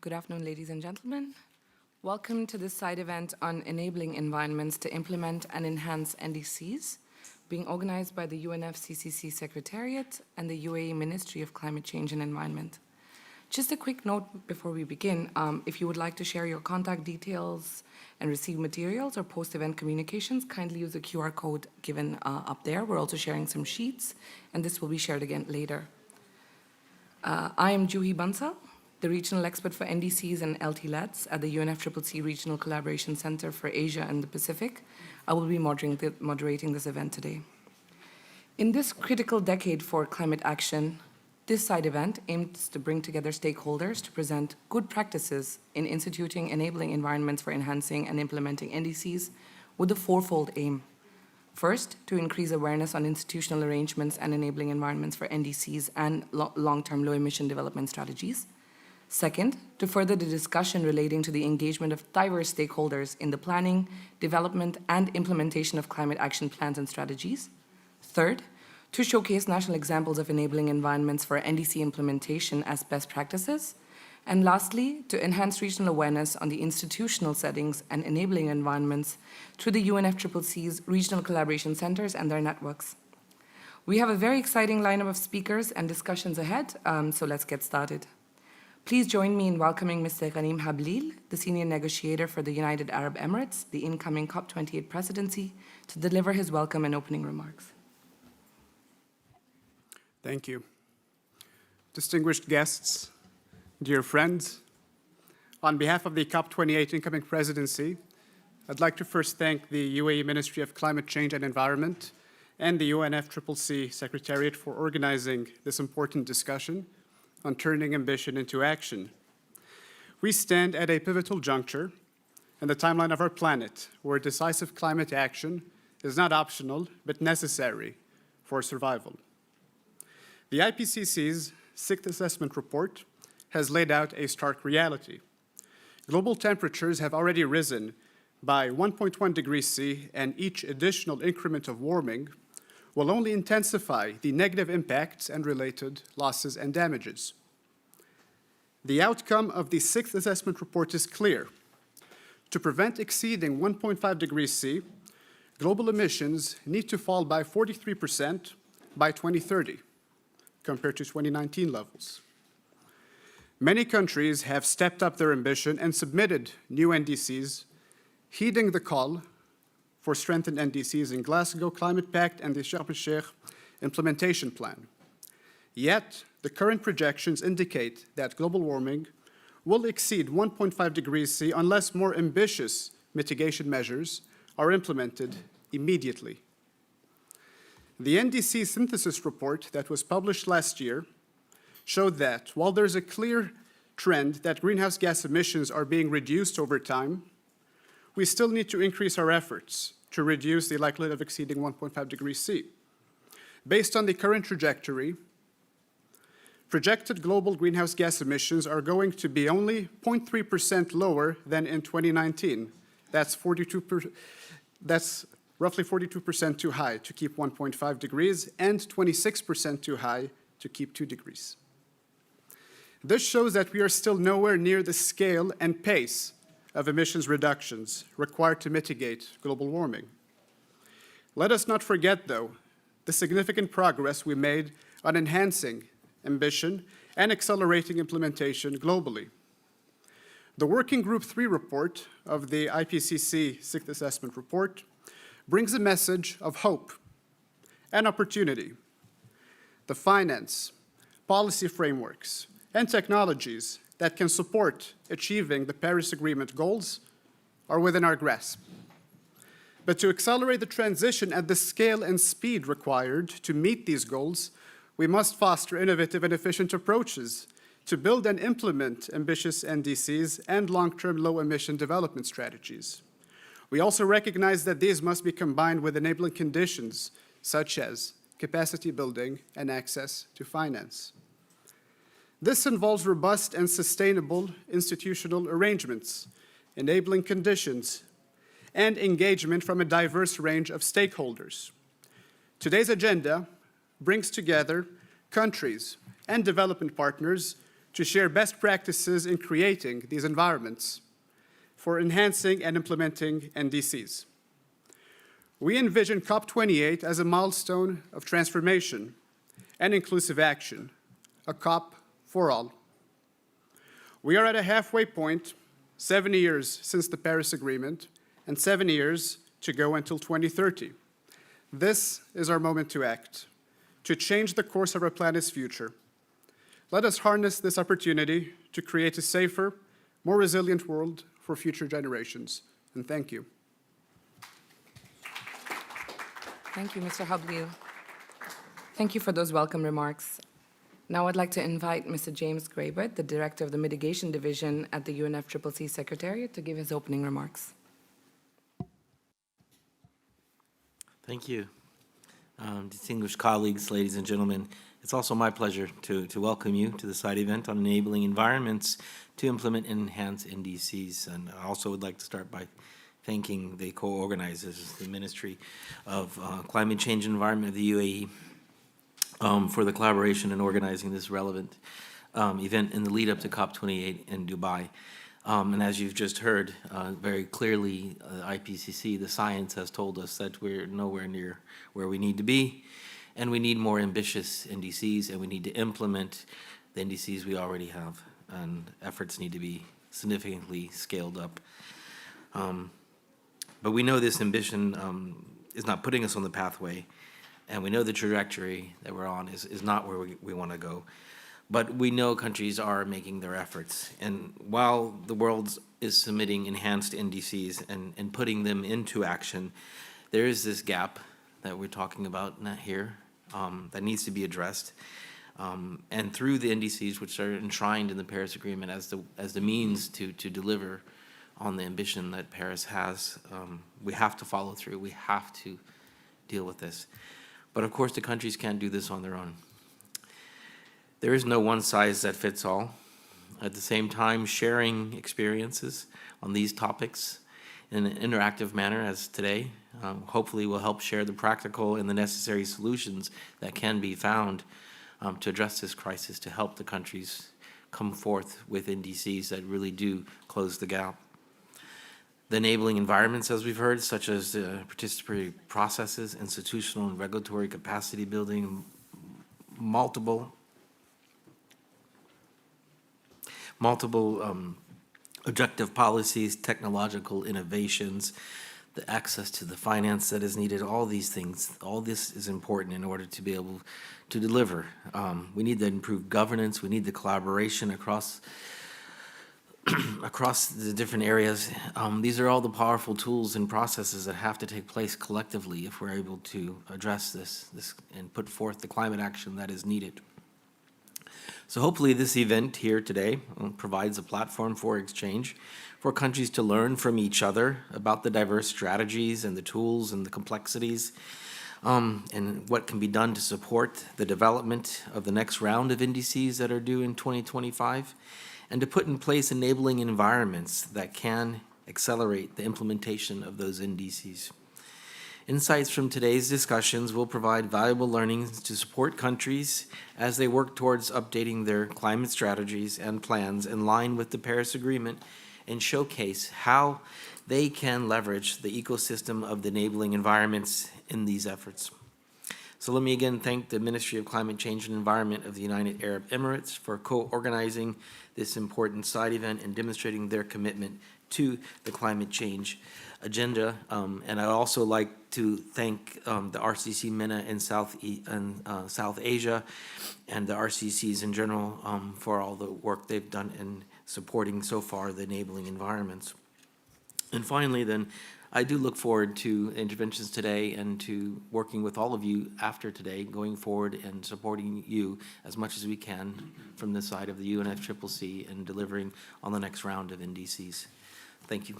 Good afternoon, ladies and gentlemen. Welcome to this side event on enabling environments to implement and enhance NDCs, being organized by the UNFCCC Secretariat and the UAE Ministry of Climate Change and Environment. Just a quick note before we begin, if you would like to share your contact details and receive materials or post-event communications, kindly use the QR code given up there. We're also sharing some sheets, and this will be shared again later. I am Juhi Bansal, the regional expert for NDCs and LT-LEDS at the UNFCCC Regional Collaboration Center for Asia and the Pacific. I will be moderating this event today. In this critical decade for climate action, this side event aims to bring together stakeholders to present good practices in instituting enabling environments for enhancing and implementing NDCs with a fourfold aim. First, to increase awareness on institutional arrangements and enabling environments for NDCs and long-term low-emission development strategies. Second, to further the discussion relating to the engagement of diverse stakeholders in the planning, development, and implementation of climate action plans and strategies. Third, to showcase national examples of enabling environments for NDC implementation as best practices. And lastly, to enhance regional awareness on the institutional settings and enabling environments through the UNFCCC's regional collaboration centers and their networks. We have a very exciting lineup of speakers and discussions ahead, so let's get started. Please join me in welcoming Mr. Ghanim Hablil, the Senior Negotiator for the United Arab Emirates, the Incoming COP28 Presidency, to deliver his welcome and opening remarks. Thank you. Distinguished guests, dear friends, on behalf of the COP28 Incoming Presidency, I'd like to first thank the UAE Ministry of Climate Change and Environment and the UNFCCC Secretariat for organizing this important discussion on turning ambition into action. We stand at a pivotal juncture in the timeline of our planet, where decisive climate action is not optional, but necessary for survival. The IPCC's Sixth Assessment Report has laid out a stark reality. Global temperatures have already risen by 1.1 degrees C, and each additional increment of warming will only intensify the negative impacts and related losses and damages. The outcome of the Sixth Assessment Report is clear. To prevent exceeding 1.5 degrees C, global emissions need to fall by 43% by 2030, compared to 2019 levels. Many countries have stepped up their ambition and submitted new NDCs, heeding the call for strengthened NDCs in Glasgow Climate Pact and the Sharm el-Sheikh Implementation Plan. Yet, the current projections indicate that global warming will exceed 1.5 degrees C unless more ambitious mitigation measures are implemented immediately. The NDC synthesis report that was published last year showed that while there's a clear trend that greenhouse gas emissions are being reduced over time, we still need to increase our efforts to reduce the likelihood of exceeding 1.5 degrees C. Based on the current trajectory, projected global greenhouse gas emissions are going to be only 0.3% lower than in 2019. That's roughly 42% too high to keep 1.5 degrees and 26% too high to keep 2 degrees. This shows that we are still nowhere near the scale and pace of emissions reductions required to mitigate global warming. Let us not forget, though, the significant progress we made on enhancing ambition and accelerating implementation globally. The Working Group 3 report of the IPCC Sixth Assessment Report brings a message of hope and opportunity. The finance, policy frameworks, and technologies that can support achieving the Paris Agreement goals are within our grasp. But to accelerate the transition at the scale and speed required to meet these goals, we must foster innovative and efficient approaches to build and implement ambitious NDCs and long-term low-emission development strategies. We also recognize that these must be combined with enabling conditions such as capacity building and access to finance. This involves robust and sustainable institutional arrangements, enabling conditions, and engagement from a diverse range of stakeholders. Today's agenda brings together countries and development partners to share best practices in creating these environments for enhancing and implementing NDCs. We envision COP28 as a milestone of transformation and inclusive action, a COP for all. We are at a halfway point, 70 years since the Paris Agreement, and 7 years to go until 2030. This is our moment to act, to change the course of our planet's future. Let us harness this opportunity to create a safer, more resilient world for future generations. And thank you. Thank you, Mr. Hablil. Thank you for those welcome remarks. Now I'd like to invite Mr. James Graybert, the Director of the Mitigation Division at the UNFCCC Secretariat, to give his opening remarks. Thank you. Distinguished colleagues, ladies and gentlemen, it's also my pleasure to welcome you to the side event on enabling environments to implement and enhance NDCs. And I also would like to start by thanking the co-organizers, the Ministry of Climate Change and Environment of the UAE, for the collaboration in organizing this relevant event in the lead up to COP28 in Dubai. And as you've just heard very clearly, IPCC, the science has told us that we're nowhere near where we need to be, and we need more ambitious NDCs, and we need to implement the NDCs we already have, and efforts need to be significantly scaled up. But we know this ambition is not putting us on the pathway, and we know the trajectory that we're on is not where we want to go. But we know countries are making their efforts. And while the world is submitting enhanced NDCs and putting them into action, there is this gap that we're talking about here that needs to be addressed. And through the NDCs, which are enshrined in the Paris Agreement as the means to deliver on the ambition that Paris has, we have to follow through. We have to deal with this. But of course, the countries can't do this on their own. There is no one size that fits all. At the same time, sharing experiences on these topics in an interactive manner as today, hopefully will help share the practical and the necessary solutions that can be found to address this crisis, to help the countries come forth with NDCs that really do close the gap. The enabling environments, as we've heard, such as participatory processes, institutional and regulatory capacity building, multiple objective policies, technological innovations, the access to the finance that is needed, all these things, all this is important in order to be able to deliver. We need the improved governance, we need the collaboration across the different areas. These are all the powerful tools and processes that have to take place collectively if we're able to address this and put forth the climate action that is needed. So hopefully this event here today provides a platform for exchange, for countries to learn from each other about the diverse strategies and the tools and the complexities, and what can be done to support the development of the next round of NDCs that are due in 2025, and to put in place enabling environments that can accelerate the implementation of those NDCs. Insights from today's discussions will provide valuable learnings to support countries as they work towards updating their climate strategies and plans in line with the Paris Agreement, and showcase how they can leverage the ecosystem of the enabling environments in these efforts. So let me again thank the Ministry of Climate Change and Environment of the United Arab Emirates for co-organizing this important side event and demonstrating their commitment to the climate change agenda. And I'd also like to thank the RCC MENA in South Asia and the RCCs in general for all the work they've done in supporting so far the enabling environments. And finally then, I do look forward to interventions today and to working with all of you after today, going forward and supporting you as much as we can from the side of the UNFCCC and delivering on the next round of NDCs. Thank you.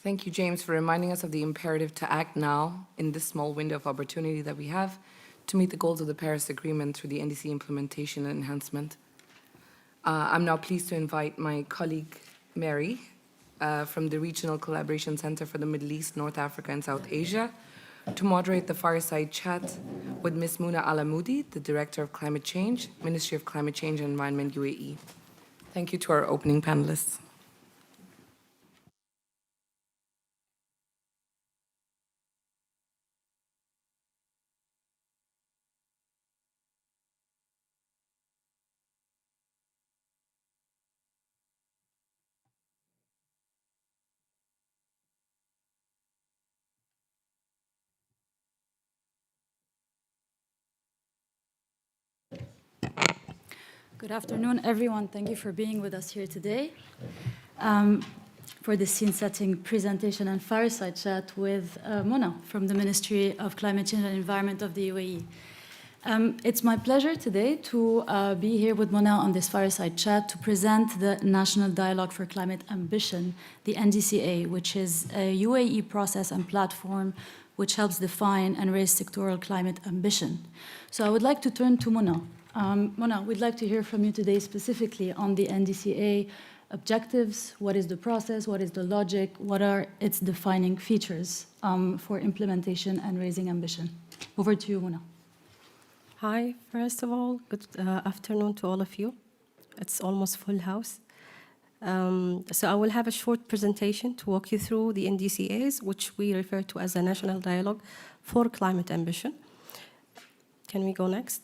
Thank you, James, for reminding us of the imperative to act now in this small window of opportunity that we have to meet the goals of the Paris Agreement through the NDC implementation and enhancement. I'm now pleased to invite my colleague, Mary, from the Regional Collaboration Center for the Middle East, North Africa, and South Asia, to moderate the fireside chat with Ms. Muna Alamoudi, the Director of Climate Change, Ministry of Climate Change and Environment, UAE. Thank you to our opening panelists. Good afternoon, everyone. Thank you for being with us here today for the scene-setting presentation and fireside chat with Mona from the Ministry of Climate Change and Environment of the UAE. It's my pleasure today to be here with Mona on this fireside chat to present the National Dialogue for Climate Ambition, the NDCA, which is a UAE process and platform which helps define and raise sectoral climate ambition. So I would like to turn to Mona. Mona, we'd like to hear from you today specifically on the NDCA objectives. What is the process? What is the logic? What are its defining features for implementation and raising ambition? Over to you, Mona. Hi, first of all, good afternoon to all of you. It's almost full house. So I will have a short presentation to walk you through the NDCAs, which we refer to as the National Dialogue for Climate Ambition. Can we go next?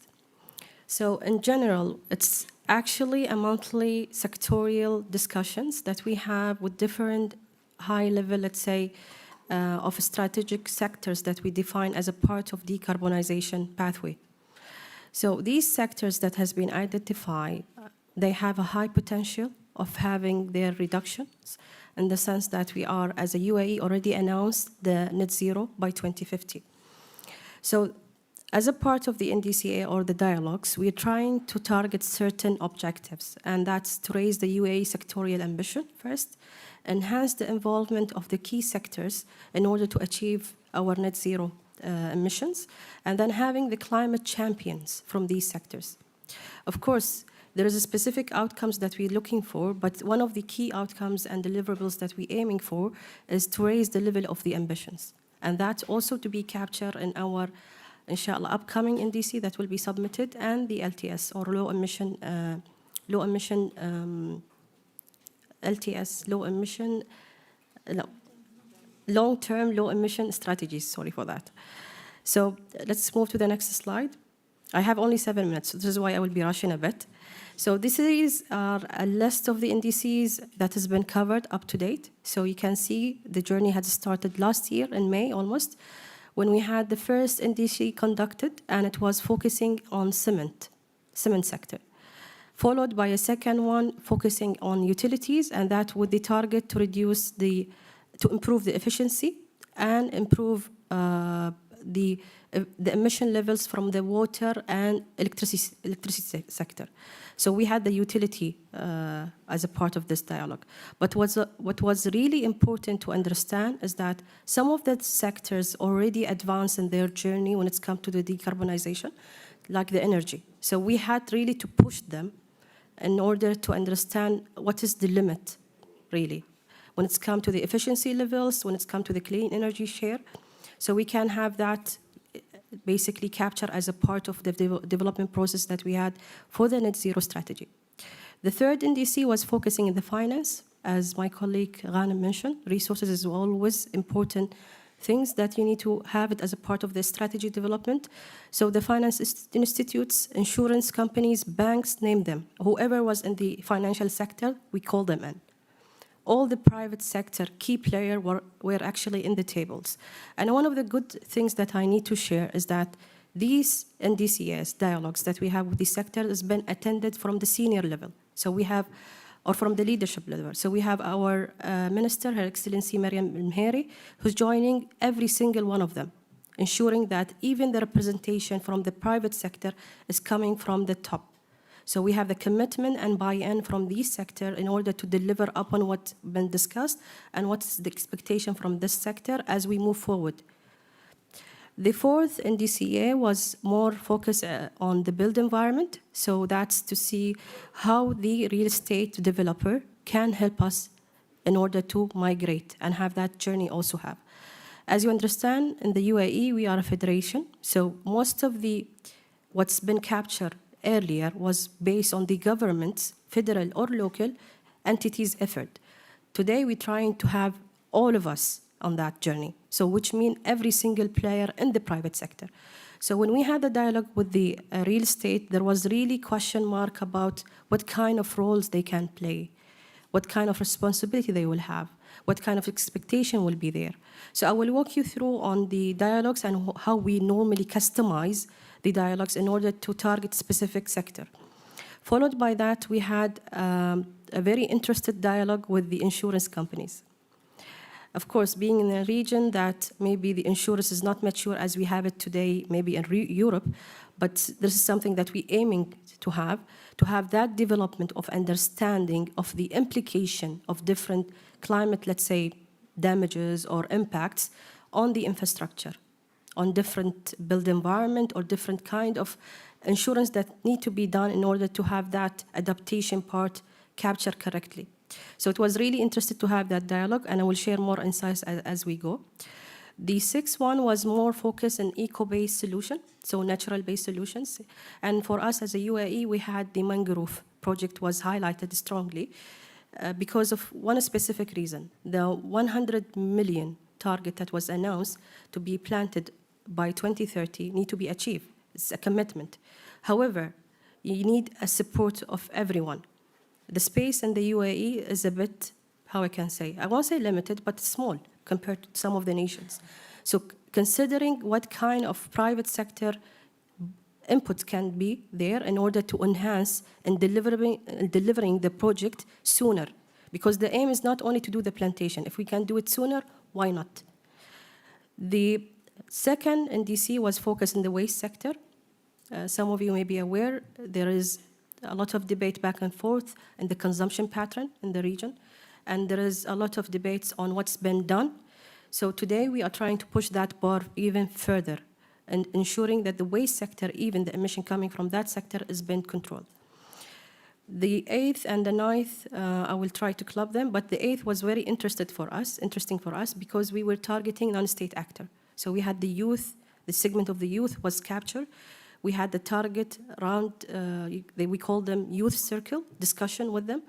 So in general, it's actually a monthly sectorial discussions that we have with different high level, let's say, of strategic sectors that we define as a part of decarbonization pathway. So these sectors that has been identified, they have a high potential of having their reductions in the sense that we are, as a UAE, already announced the net zero by 2050. So as a part of the NDCA or the dialogues, we are trying to target certain objectives, and that's to raise the UAE sectorial ambition first, enhance the involvement of the key sectors in order to achieve our net zero emissions, and then having the climate champions from these sectors. Of course, there is a specific outcomes that we're looking for, but one of the key outcomes and deliverables that we're aiming for is to raise the level of the ambitions. And that's also to be captured in our inshallah, upcoming NDC that will be submitted, and the LTS, or long-term low emission strategies, sorry for that. So let's move to the next slide. I have only 7 minutes, so this is why I will be rushing a bit. So this is a list of the NDCs that has been covered up to date. So you can see the journey had started last year in May almost, when we had the first NDC conducted, and it was focusing on cement sector, followed by a second one focusing on utilities, and that with the target to improve the efficiency and improve the emission levels from the water and electricity sector. So we had the utility as a part of this dialogue. But what was really important to understand is that some of the sectors already advanced in their journey when it's come to the decarbonization, like the energy. So we had really to push them in order to understand what is the limit, really, when it's come to the efficiency levels, when it's come to the clean energy share. So we can have that basically captured as a part of the development process that we had for the net zero strategy. The third NDC was focusing in the finance. As my colleague Ghanem mentioned, resources is always important things that you need to have it as a part of the strategy development. So the finance institutes, insurance companies, banks, name them. Whoever was in the financial sector, we call them in. All the private sector key players were actually in the tables. And one of the good things that I need to share is that these NDCS dialogues that we have with the sector has been attended from the senior level. So we have, or from the leadership level. So we have our Minister, Her Excellency Mariam Mheri, who's joining every single one of them, ensuring that even the representation from the private sector is coming from the top. So we have the commitment and buy-in from this sector in order to deliver upon what's been discussed and what's the expectation from this sector as we move forward. The fourth NDCA was more focused on the built environment. So that's to see how the real estate developer can help us in order to migrate and have that journey also have. As you understand, in the UAE, we are a federation, so most of what's been captured earlier was based on the government's federal or local entities' effort. Today, we're trying to have all of us on that journey, so which means every single player in the private sector. So when we had the dialogue with the real estate, there was really question mark about what kind of roles they can play, what kind of responsibility they will have, what kind of expectation will be there. So I will walk you through on the dialogues and how we normally customize the dialogues in order to target specific sector. Followed by that, we had a very interested dialogue with the insurance companies. Of course, being in a region that maybe the insurance is not mature as we have it today, maybe in Europe, but this is something that we're aiming to have that development of understanding of the implication of different climate, let's say, damages or impacts on the infrastructure, on different built environment or different kind of insurance that need to be done in order to have that adaptation part captured correctly. So it was really interesting to have that dialogue, and I will share more insights as we go. The sixth one was more focused on eco-based solution, so natural-based solutions. And for us as a UAE, we had the mangrove project was highlighted strongly because of one specific reason. The 100 million target that was announced to be planted by 2030 need to be achieved. It's a commitment. However, you need a support of everyone. The space in the UAE is a bit, how I can say, I won't say limited, but small compared to some of the nations. So considering what kind of private sector input can be there in order to enhance and delivering the project sooner. Because the aim is not only to do the plantation. If we can do it sooner, why not? The second NDC was focused in the waste sector. Some of you may be aware there is a lot of debate back and forth in the consumption pattern in the region, and there is a lot of debates on what's been done. So today we are trying to push that bar even further and ensuring that the waste sector, even the emission coming from that sector, is being controlled. The eighth and the ninth, I will try to club them, but the eighth was very interesting for us because we were targeting non-state actor. So we had the youth, the segment of the youth was captured. We had the target around, we call them youth circle, discussion with them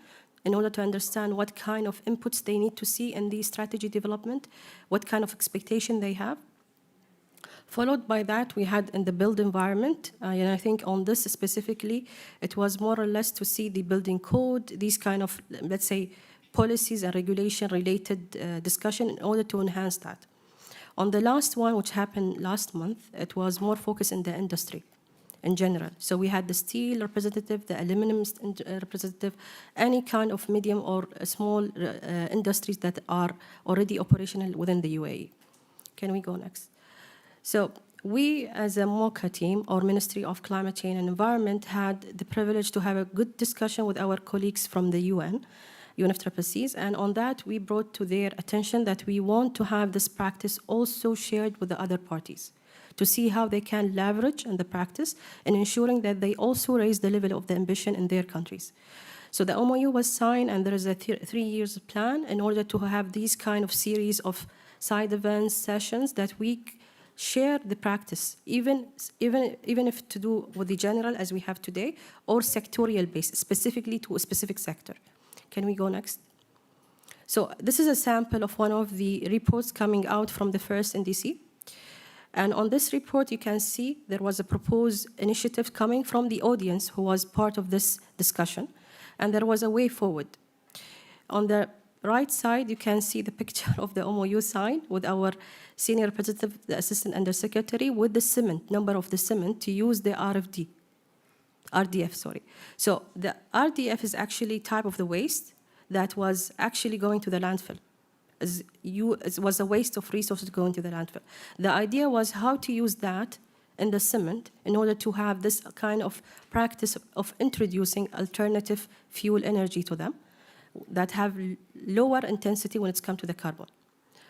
in order to understand what kind of inputs they need to see in the strategy development, what kind of expectation they have. Followed by that, we had in the build environment, and I think on this specifically, it was more or less to see the building code, these kind of, let's say, policies and regulation related discussion in order to enhance that. On the last one, which happened last month, it was more focused in the industry in general. So we had the steel representative, the aluminum representative, any kind of medium or small industries that are already operational within the UAE. Can we go next? So we, as a MOCCAE team, or Ministry of Climate Change and Environment, had the privilege to have a good discussion with our colleagues from the UNFCCC, and on that, we brought to their attention that we want to have this practice also shared with the other parties to see how they can leverage in the practice and ensuring that they also raise the level of the ambition in their countries. So the MOU was signed, and there is a 3 years plan in order to have these kind of series of side events, sessions that we share the practice, even if to do with the general as we have today, or sectorial based, specifically to a specific sector. Can we go next? So this is a sample of one of the reports coming out from the first NDC. And on this report, you can see there was a proposed initiative coming from the audience who was part of this discussion, and there was a way forward. On the right side, you can see the picture of the MOU signed with our senior representative, the assistant undersecretary, with the cement, number of the cement, to use the RDF, sorry. So the RDF is actually type of the waste that was actually going to the landfill. It was a waste of resources going to the landfill. The idea was how to use that in the cement in order to have this kind of practice of introducing alternative fuel energy to them that have lower intensity when it's come to the carbon.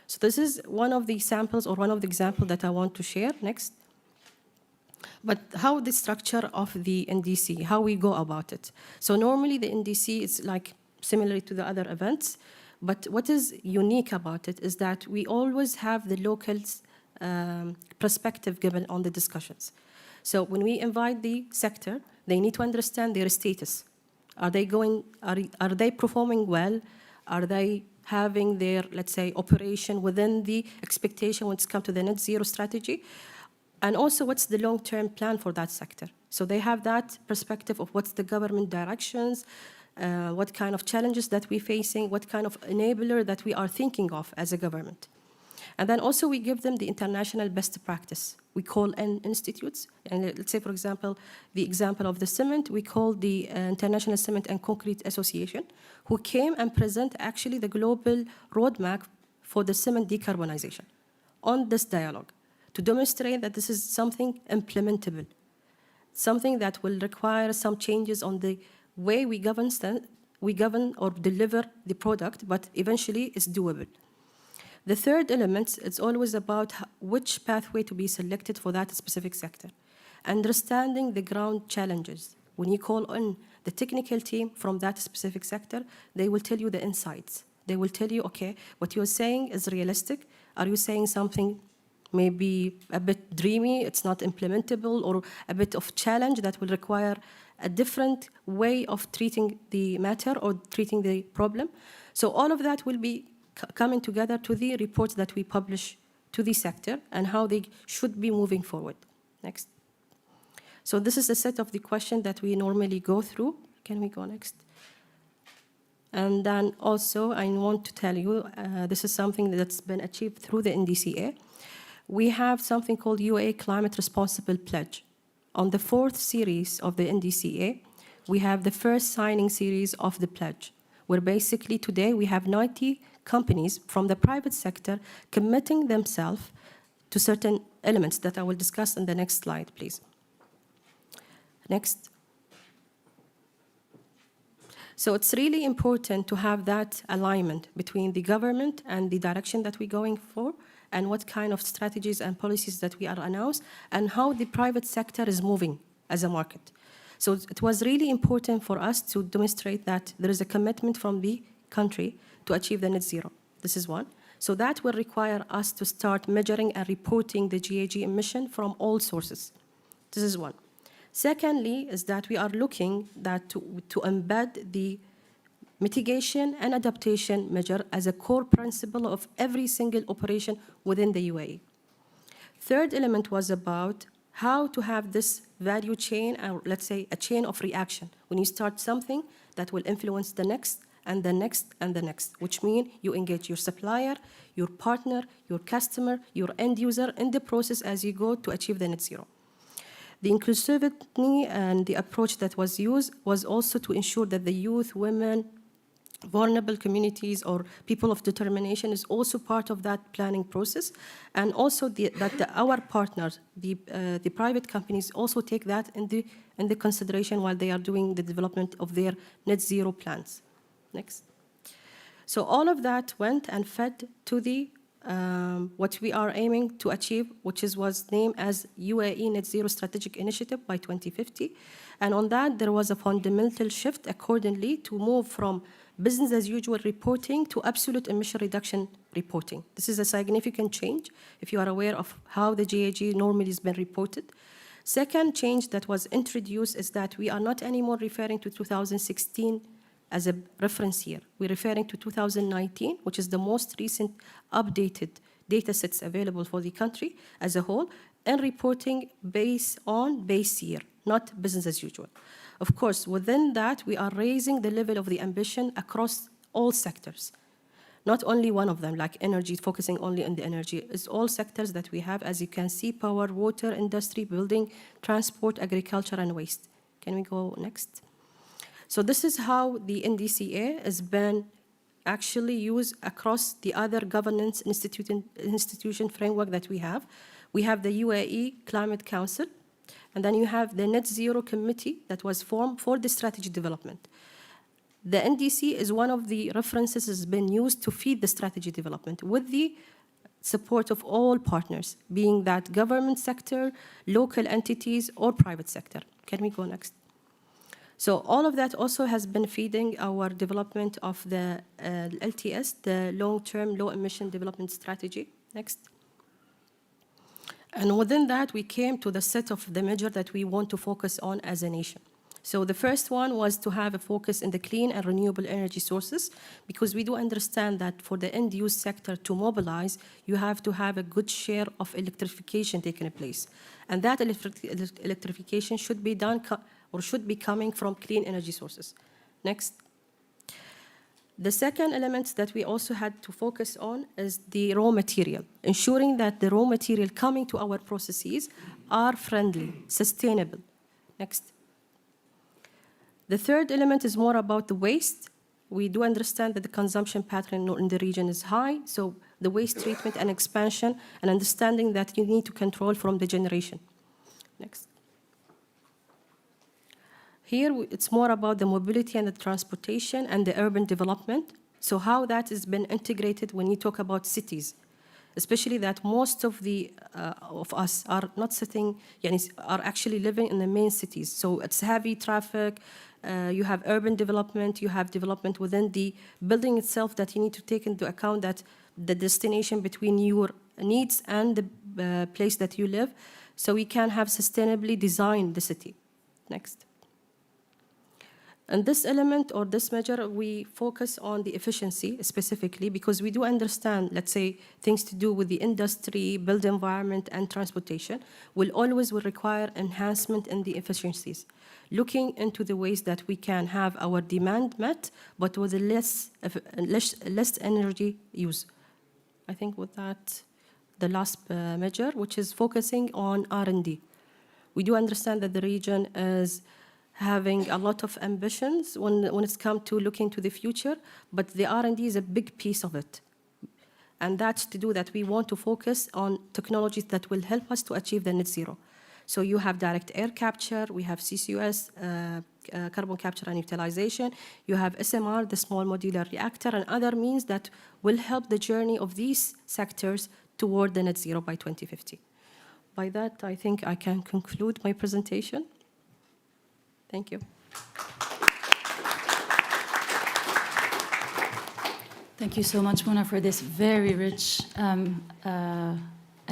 So this is one of the samples or one of the examples that I want to share next. But how the structure of the NDC, how we go about it. So normally the NDC is like similar to the other events. But what is unique about it is that we always have the locals' perspective given on the discussions. So when we invite the sector, they need to understand their status. Are they performing well? Are they having their, let's say, operation within the expectation when it's come to the net zero strategy? And also, what's the long-term plan for that sector? So they have that perspective of what's the government directions, what kind of challenges that we're facing, what kind of enabler that we are thinking of as a government. And then also we give them the international best practice. We call in institutes, and let's say, for example, the example of the cement, we call the International Cement and Concrete Association, who came and present actually the global roadmap for the cement decarbonization on this dialogue to demonstrate that this is something implementable, something that will require some changes on the way we govern or deliver the product, but eventually it's doable. The third element is always about which pathway to be selected for that specific sector. Understanding the ground challenges. When you call on the technical team from that specific sector, they will tell you the insights. They will tell you, okay, what you're saying is realistic. Are you saying something maybe a bit dreamy, it's not implementable, or a bit of challenge that will require a different way of treating the matter or treating the problem? So all of that will be coming together to the reports that we publish to the sector and how they should be moving forward. Next. So this is a set of the questions that we normally go through. Can we go next? And then also I want to tell you, this is something that's been achieved through the NDCA. We have something called UAE Climate Responsible Pledge. On the 4th series of the NDCA, we have the first signing series of the pledge, where basically today we have 90 companies from the private sector committing themselves to certain elements that I will discuss in the next slide, please. Next. So it's really important to have that alignment between the government and the direction that we're going for, and what kind of strategies and policies that we are announced, and how the private sector is moving as a market. So it was really important for us to demonstrate that there is a commitment from the country to achieve the net zero. This is one. So that will require us to start measuring and reporting the GHG emission from all sources. This is one. Secondly, is that we are looking to embed the mitigation and adaptation measure as a core principle of every single operation within the UAE. Third element was about how to have this value chain, or let's say a chain of reaction. When you start something, that will influence the next, and the next, and the next, which means you engage your supplier, your partner, your customer, your end user in the process as you go to achieve the net zero. The inclusivity and the approach that was used was also to ensure that the youth, women, vulnerable communities or people of determination is also part of that planning process, and also that our partners, the private companies, also take that in the consideration while they are doing the development of their net zero plans. Next. So all of that went and fed to the what we are aiming to achieve, which was named as UAE Net Zero Strategic Initiative by 2050. And on that, there was a fundamental shift accordingly to move from business as usual reporting to absolute emission reduction reporting. This is a significant change, if you are aware of how the GHG normally has been reported. Second change that was introduced is that we are not anymore referring to 2016 as a reference year. We're referring to 2019, which is the most recent updated data sets available for the country as a whole, and reporting based on base year, not business as usual. Of course, within that, we are raising the level of the ambition across all sectors. Not only one of them, like energy, focusing only on the energy. It's all sectors that we have, as you can see, power, water, industry, building, transport, agriculture, and waste. Can we go next? So this is how the NDCA has been actually used across the other governance institution framework that we have. We have the UAE Climate Council, and then you have the Net Zero Committee that was formed for the strategy development. The NDC is one of the references that has been used to feed the strategy development with the support of all partners, being that government sector, local entities, or private sector. Can we go next? So all of that also has been feeding our development of the LTS, the long-term low-emission development strategy. Next. And within that, we came to the set of the measure that we want to focus on as a nation. So the first one was to have a focus in the clean and renewable energy sources, because we do understand that for the end-use sector to mobilize, you have to have a good share of electrification taking place. And that electrification should be done or should be coming from clean energy sources. Next. The second element that we also had to focus on is the raw material, ensuring that the raw material coming to our processes are friendly, sustainable. Next. The third element is more about the waste. We do understand that the consumption pattern in the region is high, so the waste treatment and expansion, and understanding that you need to control from the generation. Next. Here, it's more about the mobility and the transportation and the urban development. So how that has been integrated when you talk about cities, especially that most of us are not sitting, are actually living in the main cities. So it's heavy traffic, you have urban development, you have development within the building itself that you need to take into account that the destination between your needs and the place that you live, so we can have sustainably designed the city. Next. And this element or this measure, we focus on the efficiency specifically because we do understand, let's say, things to do with the industry, built environment, and transportation will require enhancement in the efficiencies. Looking into the ways that we can have our demand met, but with a less energy use. I think with that, the last measure, which is focusing on R&D. We do understand that the region is having a lot of ambitions when it's come to looking to the future, but the R&D is a big piece of it. And that's to do that we want to focus on technologies that will help us to achieve the net zero. So you have direct air capture, we have CCUS, carbon capture and utilization, you have SMR, the small modular reactor, and other means that will help the journey of these sectors toward the net zero by 2050. By that, I think I can conclude my presentation. Thank you. Thank you so much, Mona, for this very rich and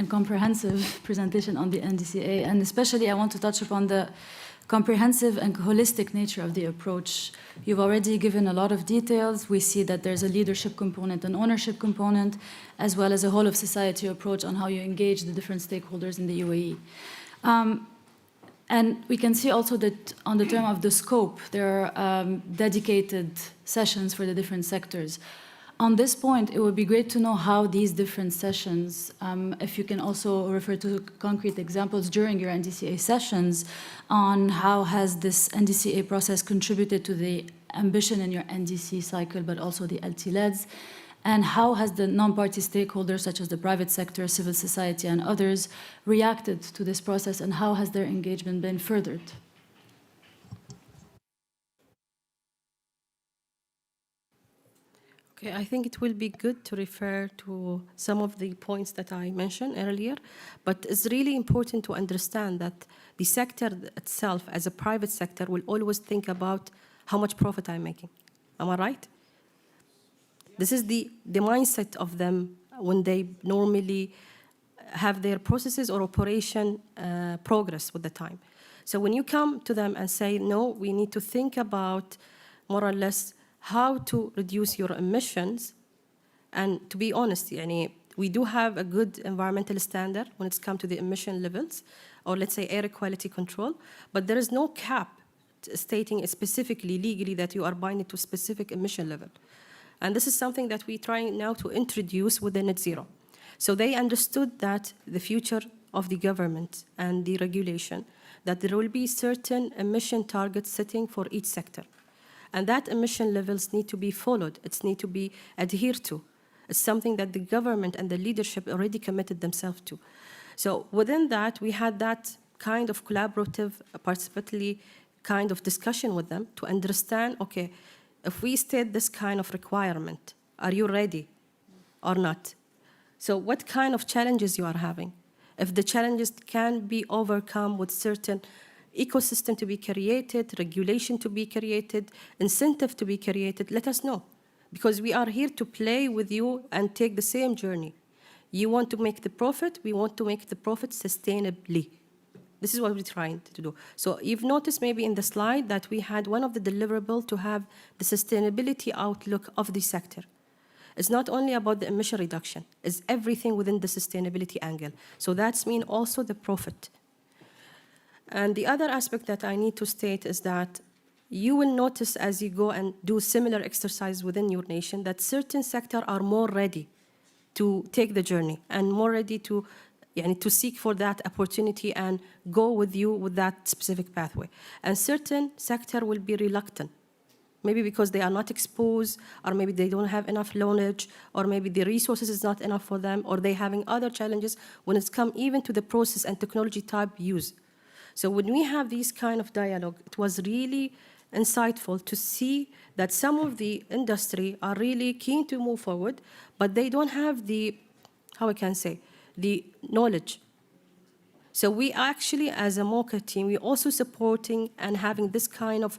comprehensive presentation on the NDCA. And especially, I want to touch upon the comprehensive and holistic nature of the approach. You've already given a lot of details. We see that there's a leadership component, an ownership component, as well as a whole of society approach on how you engage the different stakeholders in the UAE. And we can see also that on the term of the scope, there are dedicated sessions for the different sectors. On this point, it would be great to know how these different sessions, if you can also refer to concrete examples during your NDCA sessions, on how has this NDCA process contributed to the ambition in your NDC cycle, but also the LT-LEDS, and how has the non-party stakeholders, such as the private sector, civil society, and others, reacted to this process, and how has their engagement been furthered? Okay, I think it will be good to refer to some of the points that I mentioned earlier, but it's really important to understand that the sector itself, as a private sector, will always think about how much profit I'm making. Am I right? This is the mindset of them when they normally have their processes or operation progress with the time. So when you come to them and say, no, we need to think about more or less how to reduce your emissions, and to be honest, we do have a good environmental standard when it's come to the emission levels, or let's say air quality control, but there is no cap stating specifically legally that you are binding to specific emission level. And this is something that we're trying now to introduce with the net zero. So they understood that the future of the government and the regulation, that there will be certain emission targets setting for each sector. And that emission levels need to be followed. It needs to be adhered to. It's something that the government and the leadership already committed themselves to. So within that, we had that kind of collaborative, participatory kind of discussion with them to understand, okay, if we state this kind of requirement, are you ready or not? So what kind of challenges you are having? If the challenges can be overcome with certain ecosystem to be created, regulation to be created, incentive to be created, let us know. Because we are here to play with you and take the same journey. You want to make the profit, we want to make the profit sustainably. This is what we're trying to do. So you've noticed maybe in the slide that we had one of the deliverables to have the sustainability outlook of the sector. It's not only about the emission reduction, it's everything within the sustainability angle. So that's mean also the profit. And the other aspect that I need to state is that you will notice as you go and do similar exercise within your nation that certain sectors are more ready to take the journey and more ready to seek for that opportunity and go with you with that specific pathway. And certain sector will be reluctant, maybe because they are not exposed, or maybe they don't have enough knowledge, or maybe the resources is not enough for them, or they having other challenges when it's come even to the process and technology type use. So when we have these kind of dialogue, it was really insightful to see that some of the industry are really keen to move forward, but they don't have the, how I can say, the knowledge. So we actually, as a MOCCAE team, we're also supporting and having this kind of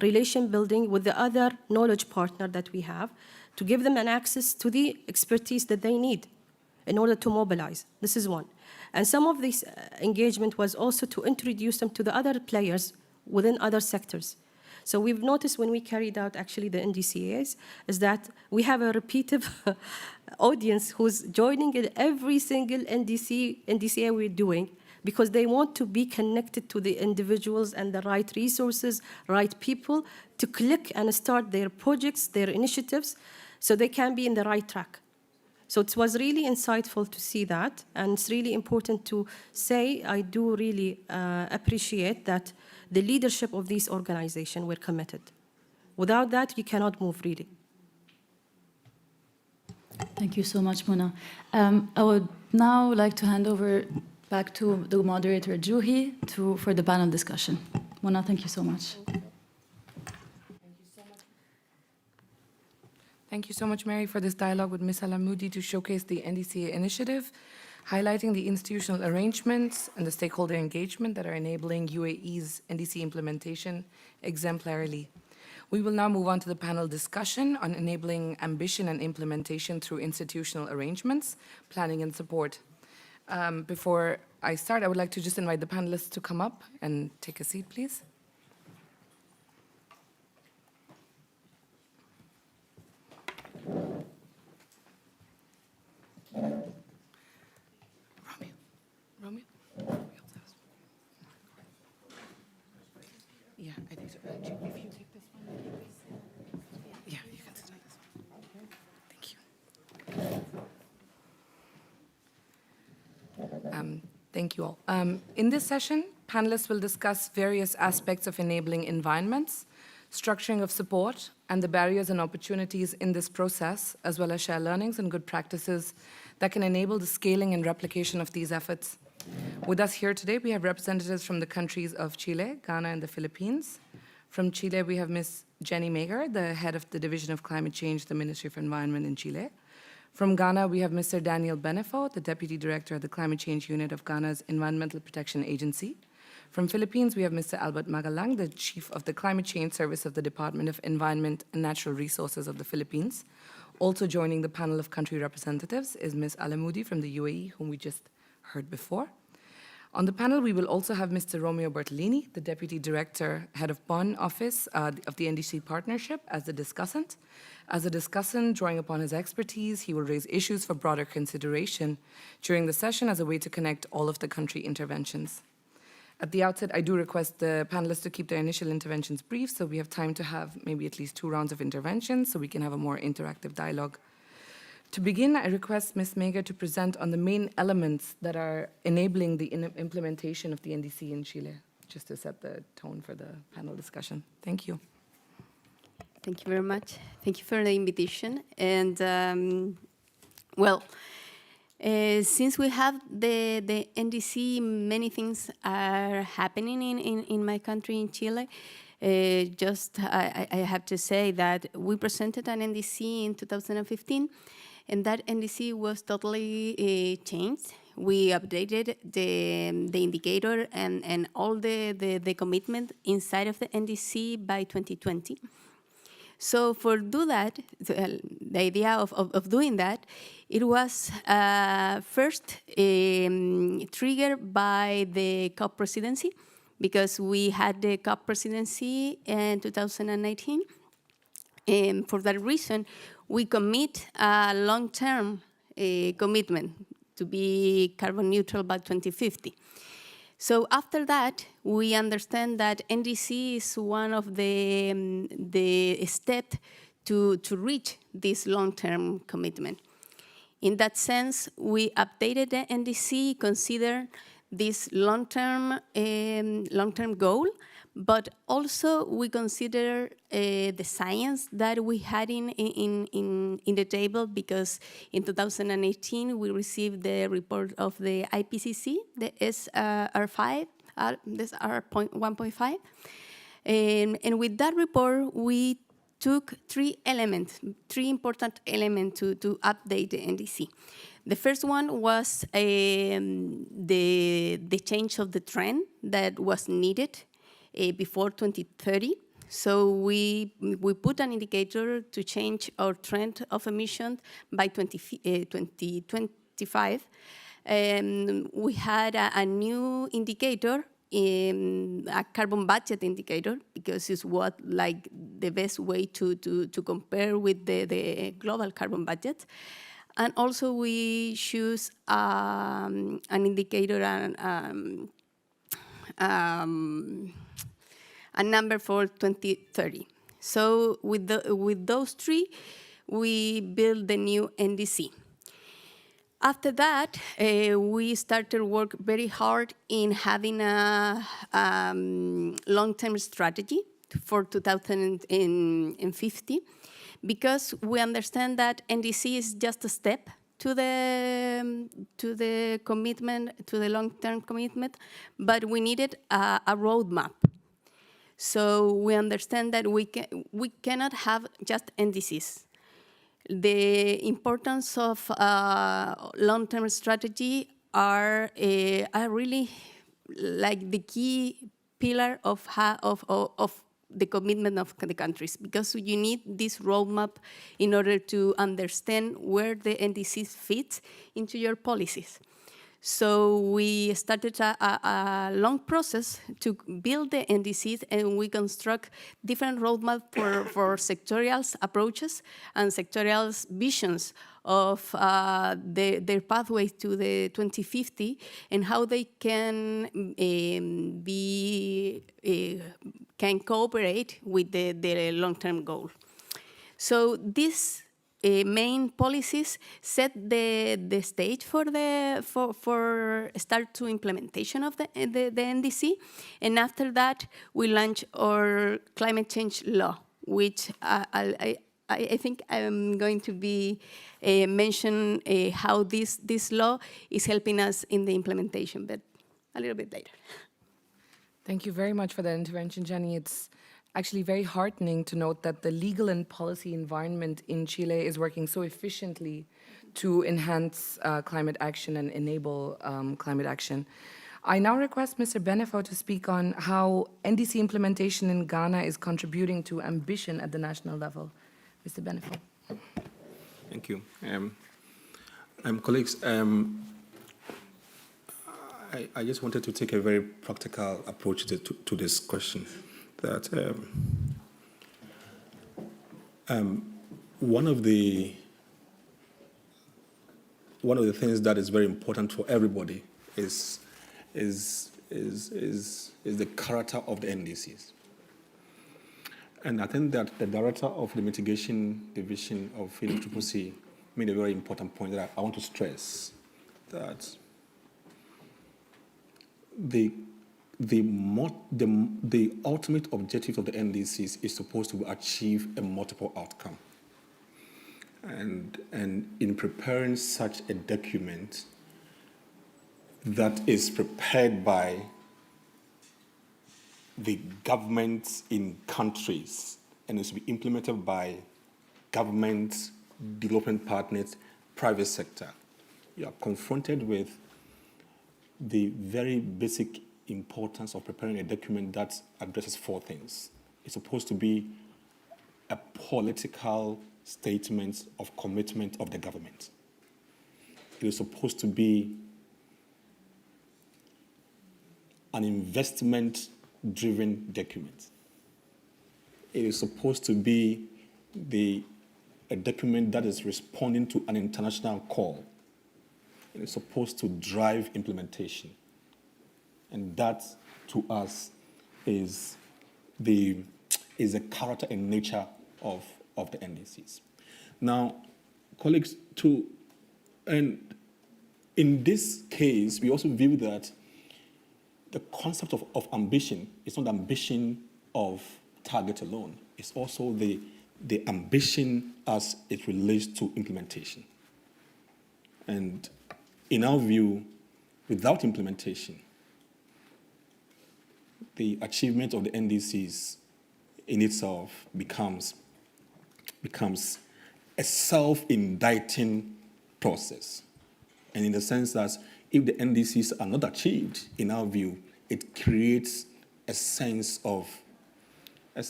relation building with the other knowledge partner that we have to give them an access to the expertise that they need in order to mobilize. This is one. And some of this engagement was also to introduce them to the other players within other sectors. So we've noticed when we carried out actually the NDCAs is that we have a repetitive audience who's joining in every single NDCA we're doing because they want to be connected to the individuals and the right resources, right people to click and start their projects, their initiatives, so they can be in the right track. So it was really insightful to see that, and it's really important to say I do really appreciate that the leadership of this organization were committed. Without that, you cannot move really. Thank you so much, Mona. I would now like to hand over back to the moderator, Juhi, for the panel discussion. Mona, thank you so much. Thank you so much, Mary, for this dialogue with Ms. Alamoudi to showcase the NDCA initiative, highlighting the institutional arrangements and the stakeholder engagement that are enabling UAE's NDC implementation exemplarily. We will now move on to the panel discussion on enabling ambition and implementation through institutional arrangements, planning and support. Before I start, I would like to just invite the panelists to come up and take a seat, please. Romeo? Yeah, I think so. If you take this one, yeah, you can sit on this one. Thank you. Thank you all. In this session, panelists will discuss various aspects of enabling environments, structuring of support, and the barriers and opportunities in this process, as well as share learnings and good practices that can enable the scaling and replication of these efforts. With us here today, we have representatives from the countries of Chile, Ghana, and the Philippines. From Chile, we have Ms. Jenny Mager, the head of the Division of Climate Change, the Ministry of Environment in Chile. From Ghana, we have Mr. Daniel Benefo, the Deputy Director of the Climate Change Unit of Ghana's Environmental Protection Agency. From Philippines, we have Mr. Albert Magalang, the Chief of the Climate Change Service of the Department of Environment and Natural Resources of the Philippines. Also joining the panel of country representatives is Ms. Alamoudi from the UAE, whom we just heard before. On the panel, we will also have Mr. Romeo Bertolini, the Deputy Director, Head of Bonn Office of the NDC Partnership, as the discussant. As a discussant, drawing upon his expertise, he will raise issues for broader consideration during the session as a way to connect all of the country interventions. At the outset, I do request the panelists to keep their initial interventions brief so we have time to have maybe at least 2 rounds of interventions so we can have a more interactive dialogue. To begin, I request Ms. Mager to present on the main elements that are enabling the implementation of the NDC in Chile, just to set the tone for the panel discussion. Thank you. Thank you very much. Thank you for the invitation. And since we have the NDC, many things are happening in my country, in Chile. I have to say that we presented an NDC in 2015, and that NDC was totally changed. we updated the indicator and all the commitment inside of the NDC by 2020. So for do that, the idea of doing that, it was first triggered by the COP presidency, because we had the COP presidency in 2019. And for that reason, we commit a long-term commitment to be carbon neutral by 2050. So after that, we understand that NDC is one of the steps to reach this long-term commitment. In that sense, we updated the NDC, consider this long-term goal, but also we consider the science that we had in the table, because in 2018 we received the report of the IPCC, the SR5, this R1.5, and with that report we took three important elements to update the NDC. The first one was the change of the trend that was needed before 2030. So we put an indicator to change our trend of emissions by 2025. We had a new indicator, a carbon budget indicator, because it's what like the best way to compare with the global carbon budget. And also we choose an indicator, a number for 2030. So with those three, we build the new NDC. After that, we started work very hard in having a long-term strategy for 2050, because we understand that NDC is just a step to the commitment, to the long-term commitment, but we needed a roadmap. So we understand that we cannot have just NDCs. The importance of long-term strategy are really like the key pillar of the commitment of the countries, because you need this roadmap in order to understand where the NDCs fit into your policies. So we started a long process to build the NDCs, and we construct different roadmaps for sectorial approaches and sectorial visions of their pathways to the 2050 and how they can can cooperate with the long-term goal. So these main policies set the stage for start to implementation of the NDC, and after that we launch our climate change law, which I think I'm going to be mention how this law is helping us in the implementation, but a little bit later. Thank you very much for that intervention, Jenny. It's actually very heartening to note that the legal and policy environment in Chile is working so efficiently to enhance climate action and enable climate action. I now request Mr. Benefo to speak on how NDC implementation in Ghana is contributing to ambition at the national level. Mr. Benefo. Thank you. Colleagues, I just wanted to take a very practical approach to this question. That one of the things that is very important for everybody is the character of the NDCs. And I think that the director of the mitigation division of UNFCCC made a very important point that I want to stress, that the ultimate objective of the NDCs is supposed to achieve a multiple outcome. And in preparing such a document that is prepared by the governments in countries and is to be implemented by governments, development partners, private sector, you are confronted with the very basic importance of preparing a document that addresses 4 things. It's supposed to be a political statement of commitment of the government. It is supposed to be an investment-driven document. It is supposed to be a document that is responding to an international call. It is supposed to drive implementation. And that, to us, is the character and nature of the NDCs. Now, colleagues, and in this case, we also view that the concept of ambition is not ambition of target alone. It's also the ambition as it relates to implementation. And in our view, without implementation, the achievement of the NDCs in itself becomes a self-indicting process. And in the sense that if the NDCs are not achieved, in our view, it creates a sense of a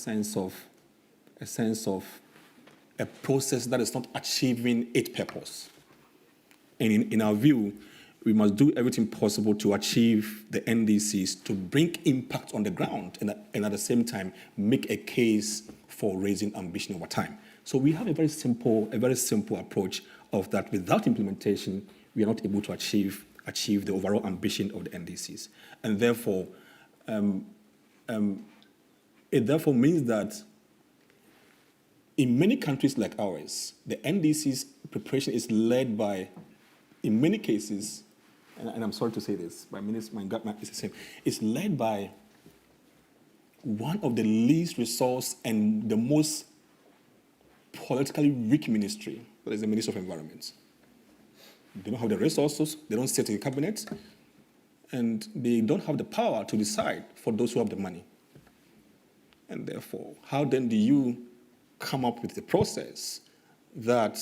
process that is not achieving its purpose. And in our view, we must do everything possible to achieve the NDCs, to bring impact on the ground, and at the same time, make a case for raising ambition over time. So we have a very simple approach of that. Without implementation, we are not able to achieve the overall ambition of the NDCs. And therefore, it therefore means that in many countries like ours, the NDCs preparation is led by, in many cases, and I'm sorry to say this, but my gut is the same, it's led by one of the least resource and the most politically weak ministry, that is the Ministry of Environment. They don't have the resources, they don't sit in the cabinet, and they don't have the power to decide for those who have the money. And therefore, how then do you come up with the process that,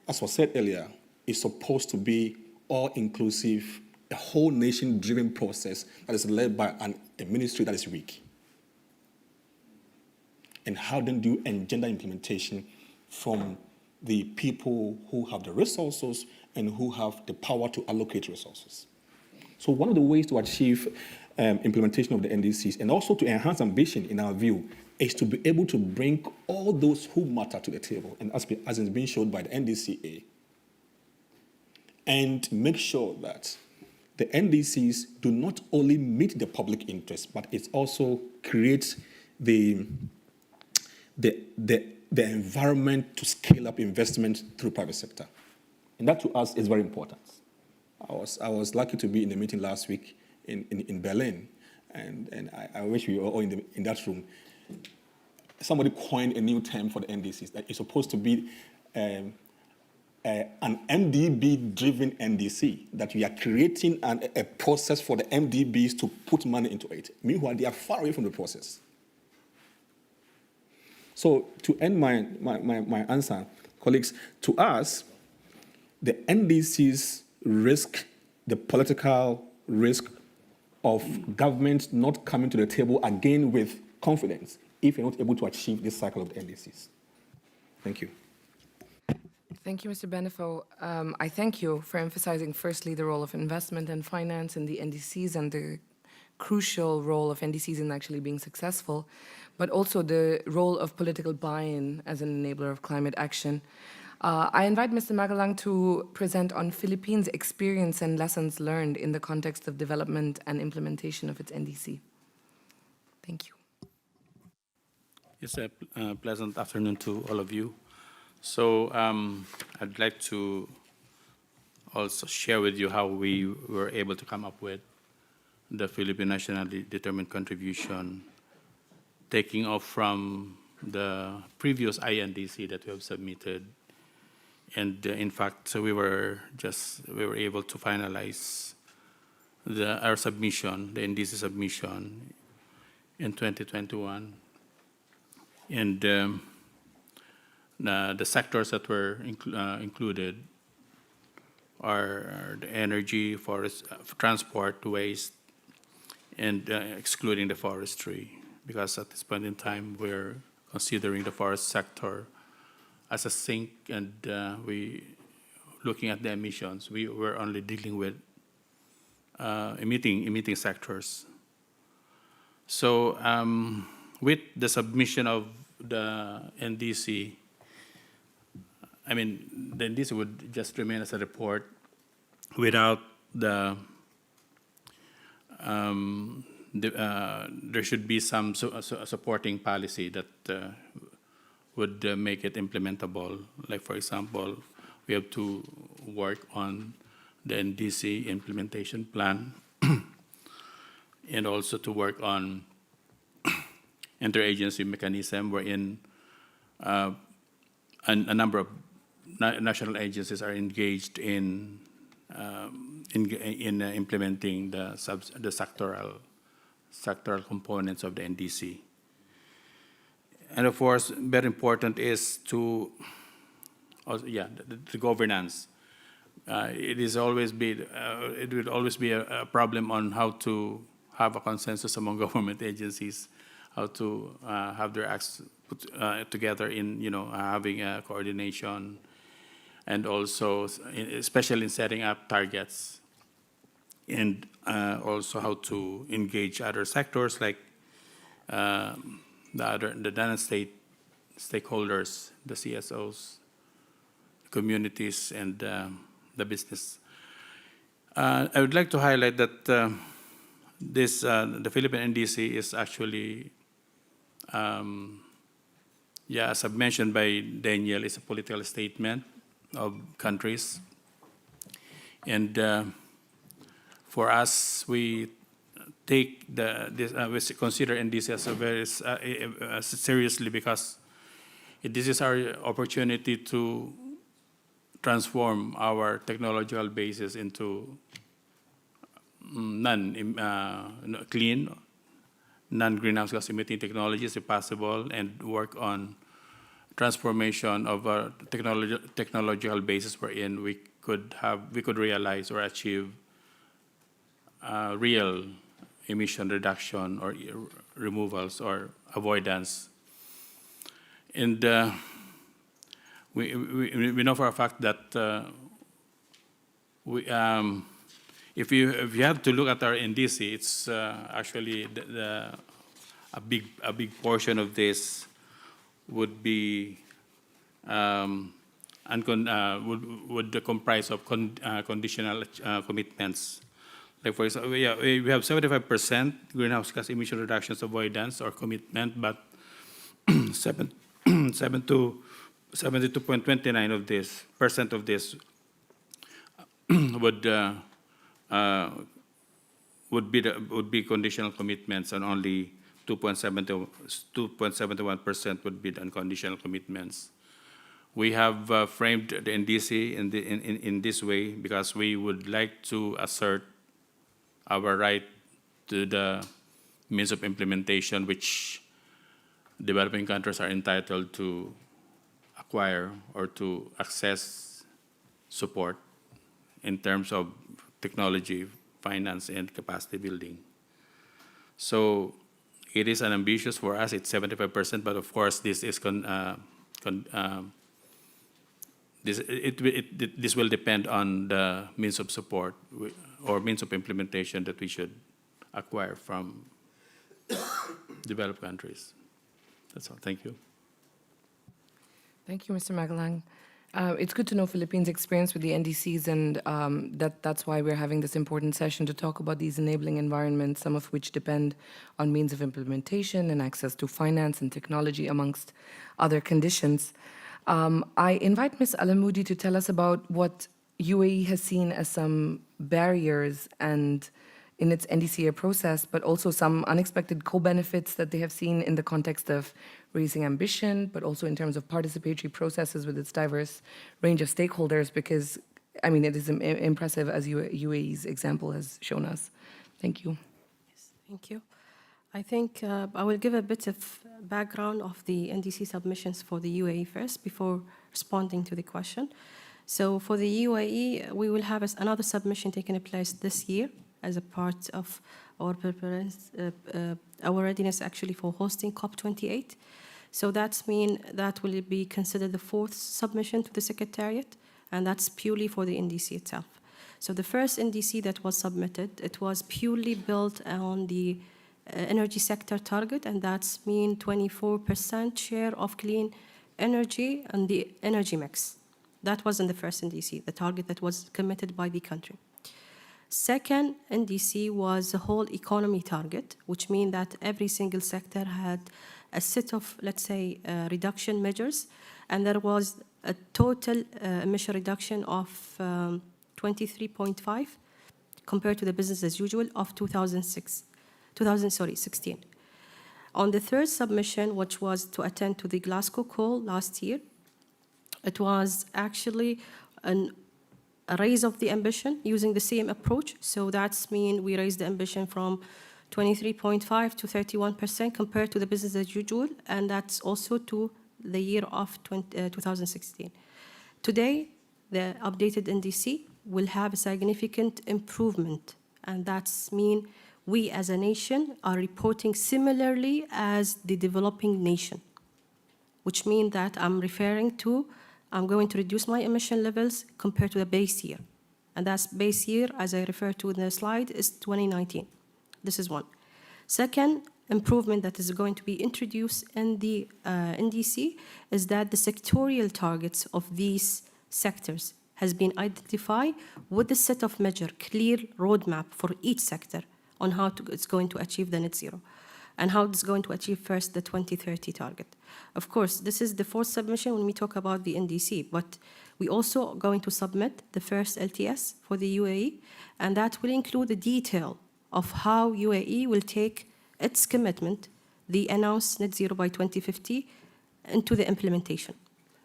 as was said earlier, is supposed to be all-inclusive, a whole nation-driven process that is led by a ministry that is weak? And how then do you engender implementation from the people who have the resources and who have the power to allocate resources? So one of the ways to achieve implementation of the NDCs and also to enhance ambition, in our view, is to be able to bring all those who matter to the table, and as is being shown by the NDCA, and make sure that the NDCs do not only meet the public interest, but it also creates the environment to scale up investment through private sector. And that to us is very important. I was lucky to be in the meeting last week in Berlin, and I wish we were all in that room. Somebody coined a new term for the NDCs that is supposed to be an MDB-driven NDC, that we are creating a process for the MDBs to put money into it. Meanwhile, they are far away from the process. So to end my answer, colleagues, to us, the NDCs risk the political risk of government not coming to the table again with confidence if you're not able to achieve this cycle of the NDCs. Thank you. Thank you, Mr. Benefo. I thank you for emphasizing firstly the role of investment and finance in the NDCs and the crucial role of NDCs in actually being successful, but also the role of political buy-in as an enabler of climate action. I invite Mr. Magalang to present on Philippines' experience and lessons learned in the context of development and implementation of its NDC. Thank you. Yes, a pleasant afternoon to all of you. So I'd like to also share with you how we were able to come up with the Philippine Nationally Determined Contribution, taking off from the previous INDC that we have submitted. And in fact, so we were able to finalize our submission, the NDC submission, in 2021. And the sectors that were included are the energy, forest, transport, waste, and excluding the forestry, because at this point in time, we're considering the forest sector as a sink, and looking at the emissions, we're only dealing with emitting sectors. So with the submission of the NDC, I mean, the NDC would just remain as a report without there should be some supporting policy that would make it implementable. Like, for example, we have to work on the NDC implementation plan and also to work on interagency mechanism wherein a number of national agencies are engaged in implementing the sectoral components of the NDC. And of course, very important is to, the governance. It will always be a problem on how to have a consensus among government agencies, how to have their acts put together in, having a coordination, and also, especially in setting up targets, and also how to engage other sectors like the non-state stakeholders, the CSOs, communities, and the business. I would like to highlight that the Philippine NDC is actually, as I've mentioned by Daniel, is a political statement of countries. And for us, we take we consider NDC as a very seriously, because this is our opportunity to transform our technological basis into clean, non-greenhouse gas emitting technologies if possible, and work on transformation of a technological basis wherein we could realize or achieve real emission reduction or removals or avoidance. And we know for a fact that if you have to look at our NDC, it's actually a big portion of this would be would comprise of conditional commitments. Like, for example, we have 75% greenhouse gas emission reductions avoidance or commitment, but 72.29% of this would be conditional commitments, and only 2.71% would be the unconditional commitments. We have framed the NDC in this way because we would like to assert our right to the means of implementation which developing countries are entitled to acquire or to access support in terms of technology, finance, and capacity building. So it is an ambitious for us. It's 75%, but of course this is this will depend on the means of support or means of implementation that we should acquire from developed countries. That's all. Thank you. Thank you, Mr. Magalang. It's good to know Philippines' experience with the NDCs, and that's why we're having this important session to talk about these enabling environments, some of which depend on means of implementation and access to finance and technology, amongst other conditions. I invite Ms. Alamoudi to tell us about what UAE has seen as some barriers and in its NDCA process, but also some unexpected co-benefits that they have seen in the context of raising ambition, but also in terms of participatory processes with its diverse range of stakeholders, because, I mean, it is impressive as UAE's example has shown us. Thank you. Yes, thank you. I think I will give a bit of background of the NDC submissions for the UAE first before responding to the question. So for the UAE, we will have another submission taking place this year as a part of our our readiness actually for hosting COP28. So that means that will be considered the fourth submission to the Secretariat, and that's purely for the NDC itself. So the first NDC that was submitted, it was purely built on the energy sector target, and that's mean 24% share of clean energy and the energy mix. That was in the first NDC, the target that was committed by the country. Second NDC was the whole economy target, which means that every single sector had a set of, let's say, reduction measures, and there was a total emission reduction of 23.5 compared to the business as usual of 2016. On the third submission, which was to attend to the Glasgow call last year, it was actually a raise of the ambition using the same approach. So that's mean we raised the ambition from 23.5 to 31% compared to the business as usual, and that's also to the year of 2016. Today, the updated NDC will have a significant improvement, and that's mean we as a nation are reporting similarly as the developing nation, which means that I'm going to reduce my emission levels compared to the base year. And that's base year, as I referred to in the slide, is 2019. This is one. Second improvement that is going to be introduced in the NDC is that the sectorial targets of these sectors has been identified with a set of measures, clear roadmap for each sector on how it's going to achieve the net zero and how it's going to achieve first the 2030 target. Of course, this is the fourth submission when we talk about the NDC, but we also going to submit the first LTS for the UAE, and that will include the detail of how UAE will take its commitment, the announced net zero by 2050, into the implementation.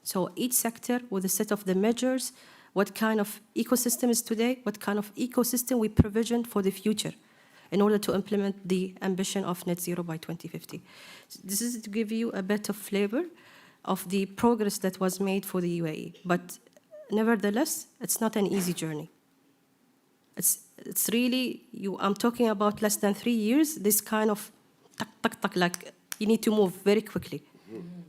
So each sector with a set of the measures, what kind of ecosystem is today, what kind of ecosystem we provision for the future in order to implement the ambition of net zero by 2050. This is to give you a bit of flavor of the progress that was made for the UAE. But nevertheless, it's not an easy journey. It's really, I'm talking about less than 3 years, this kind of tak, like you need to move very quickly.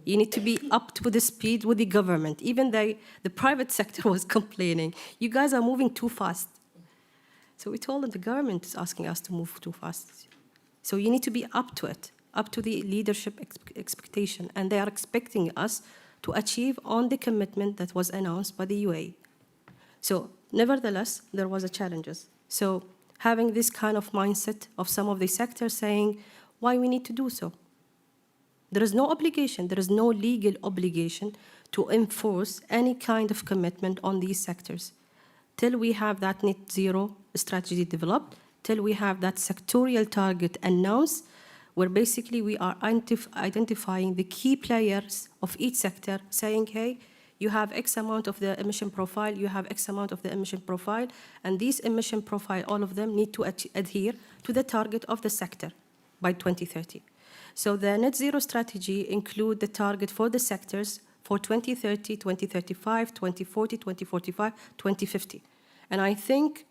You need to be up to the speed with the government. Even the private sector was complaining, you guys are moving too fast. So we told them the government is asking us to move too fast. So you need to be up to it, up to the leadership expectation. And they are expecting us to achieve on the commitment that was announced by the UAE. So nevertheless, there was a challenges. So having this kind of mindset of some of the sectors saying why we need to do so. There is no obligation, there is no legal obligation to enforce any kind of commitment on these sectors till we have that net zero strategy developed, till we have that sectorial target announced, where basically we are identifying the key players of each sector, saying, hey, you have X amount of the emission profile, you have X amount of the emission profile, and these emission profile, all of them need to adhere to the target of the sector by 2030. So the net zero strategy include the target for the sectors for 2030, 2035, 2040, 2045, 2050. And I think,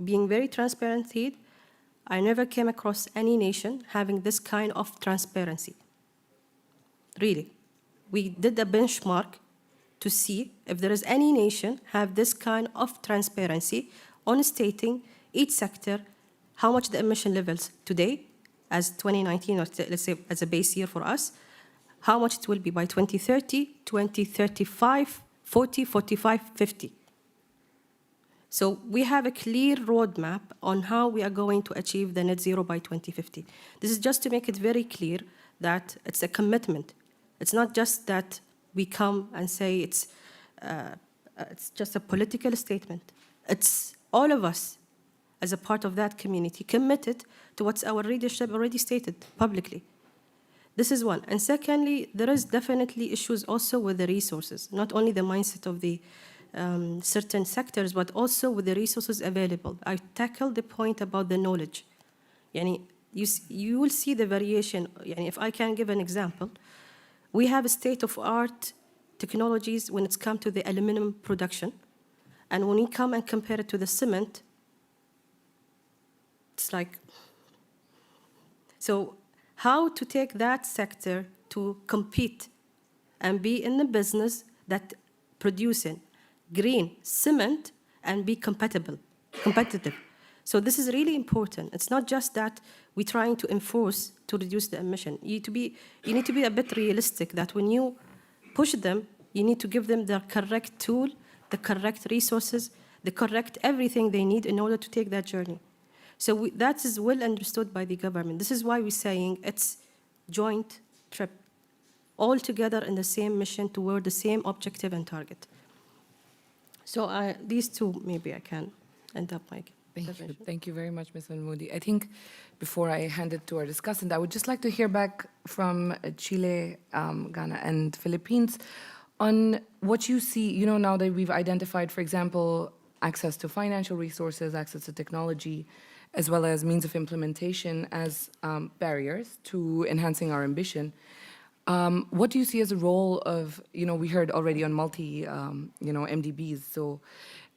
being very transparent here, I never came across any nation having this kind of transparency. Really. We did a benchmark to see if there is any nation have this kind of transparency on stating each sector how much the emission levels today, as 2019, or let's say as a base year for us, how much it will be by 2030, 2035, 40, 45, 50. So we have a clear roadmap on how we are going to achieve the net zero by 2050. This is just to make it very clear that it's a commitment. It's not just that we come and say it's just a political statement. It's all of us as a part of that community committed to what our leadership already stated publicly. This is one. And secondly, there is definitely issues also with the resources, not only the mindset of the certain sectors, but also with the resources available. I tackled the point about the knowledge. You will see the variation. If I can give an example, we have state-of-art technologies when it's come to the aluminum production, And when you come and compare it to the cement, it's like, so how to take that sector to compete and be in the business that producing green cement and be competitive. So this is really important. It's not just that we're trying to enforce to reduce the emission. You need to be a bit realistic that when you push them, you need to give them the correct tool, the correct resources, the correct everything they need in order to take that journey. So that is well understood by the government. This is why we're saying it's joint trip, all together in the same mission toward the same objective and target. So these two, maybe I can end up my presentation. Thank you very much, Ms. Moody. I think before I hand it to our discussant, I would just like to hear back from Chile, Ghana, and Philippines on what you see, now that we've identified, for example, access to financial resources, access to technology, as well as means of implementation as barriers to enhancing our ambition. What do you see as a role of, we heard already on MDBs, so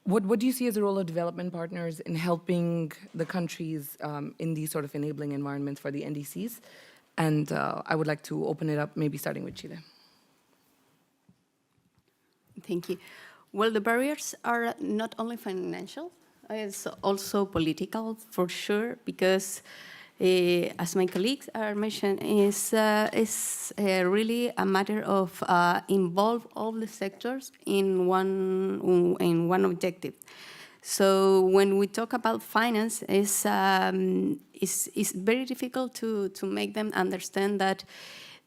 what do you see as a role of development partners in helping the countries in these sort of enabling environments for the NDCs? And I would like to open it up, maybe starting with Chile. Thank you. Well, the barriers are not only financial, it's also political, for sure, because as my colleagues are mentioned, is really a matter of involve all the sectors in one objective. So when we talk about finance, it's very difficult to make them understand that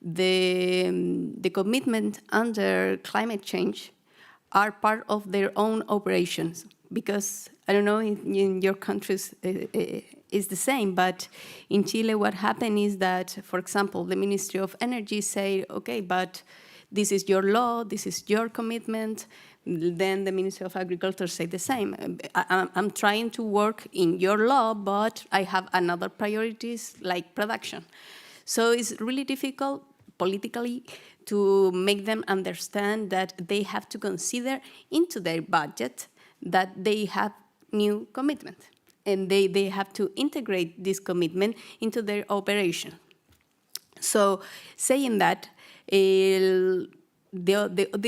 the commitment under climate change are part of their own operations. Because, I don't know, in your countries is the same, but in Chile what happened is that, for example, the Ministry of Energy say, okay, but this is your law, this is your commitment. Then the Ministry of Agriculture say the same. I'm trying to work in your law, but I have another priorities like production. So it's really difficult politically to make them understand that they have to consider into their budget that they have new commitment, and they have to integrate this commitment into their operation. So saying that, the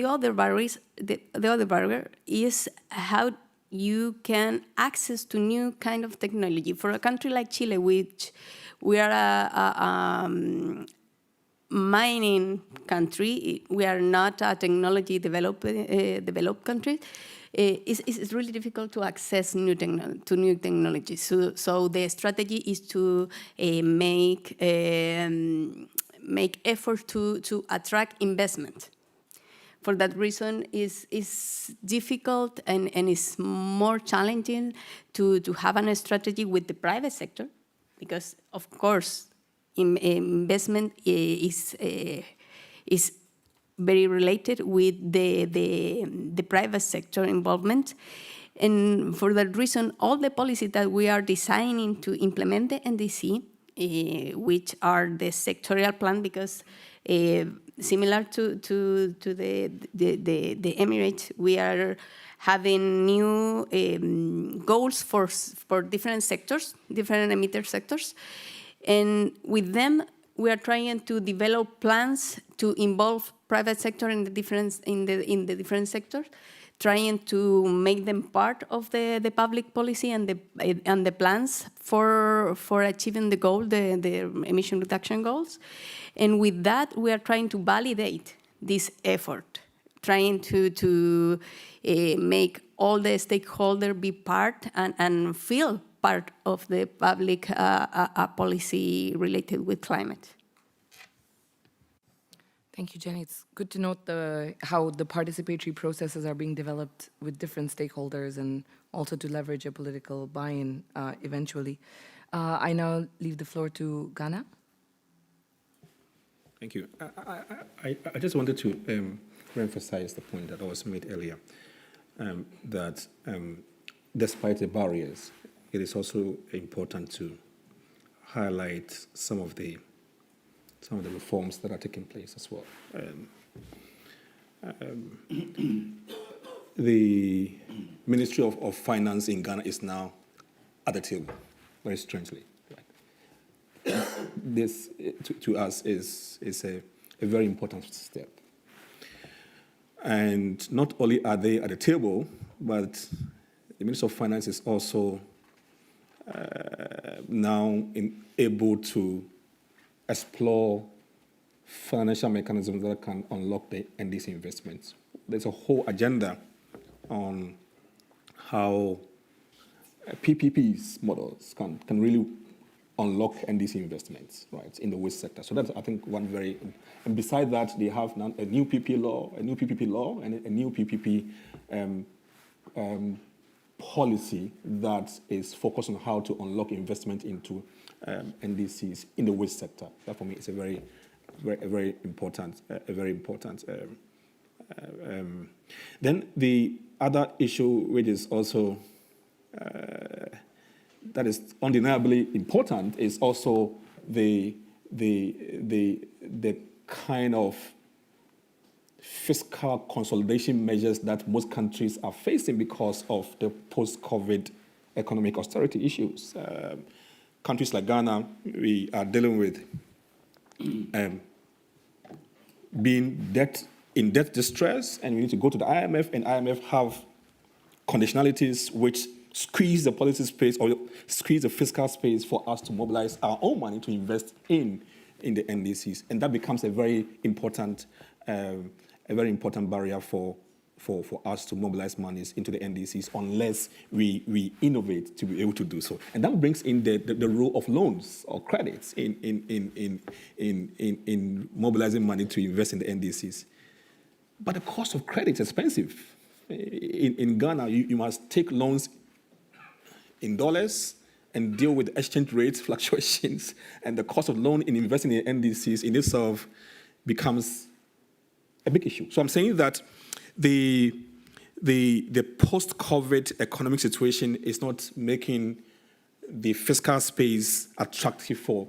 other barrier is how you can access to new kind of technology. For a country like Chile, which we are a mining country, we are not a technology developed country. It's really difficult to access new technology. So the strategy is to make effort to attract investment. For that reason, it's difficult and it's more challenging to have a strategy with the private sector, because of course investment is very related with the private sector involvement. And for that reason, all the policies that we are designing to implement the NDC, which are the sectorial plan, because similar to the Emirates, we are having new goals for different sectors, different emitter sectors. And with them, we are trying to develop plans to involve private sector in the different sectors, trying to make them part of the public policy and the plans for achieving the goal, the emission reduction goals. And with that, we are trying to validate this effort, trying to make all the stakeholders be part and feel part of the public policy related with climate. Thank you, Jenny. It's good to note how the participatory processes are being developed with different stakeholders and also to leverage a political buy-in eventually. I now leave the floor to Ghana. Thank you. I just wanted to reemphasize the point that was made earlier, that despite the barriers, it is also important to highlight some of the reforms that are taking place as well. the Ministry of Finance in Ghana is now at the table, very strangely. Right? This, to us, is a very important step. And not only are they at the table, but the Minister of Finance is also now able to explore financial mechanisms that can unlock the NDC investments. There's a whole agenda on how PPPs models can really unlock NDC investments, right, in the waste sector. So that's, I think, one very, and beside that, they have now a new PPP law, and a new PPP policy that is focused on how to unlock investment into NDCs in the waste sector. That, for me, is a very important. Then the other issue, which is also that is undeniably important, is also the kind of fiscal consolidation measures that most countries are facing because of the post-COVID economic austerity issues. Countries like Ghana, we are dealing with being in debt distress, and we need to go to the IMF, and IMF have conditionalities which squeeze the policy space or squeeze the fiscal space for us to mobilize our own money to invest in the NDCs, and that becomes a very important barrier for us to mobilize monies into the NDCs unless we innovate to be able to do so. And that brings in the role of loans or credits in mobilizing money to invest in the NDCs. But the cost of credit is expensive. In Ghana, you must take loans in dollars and deal with exchange rate fluctuations, and the cost of loan in investing in NDCs in itself becomes a big issue. So I'm saying that the post-COVID economic situation is not making the fiscal space attractive for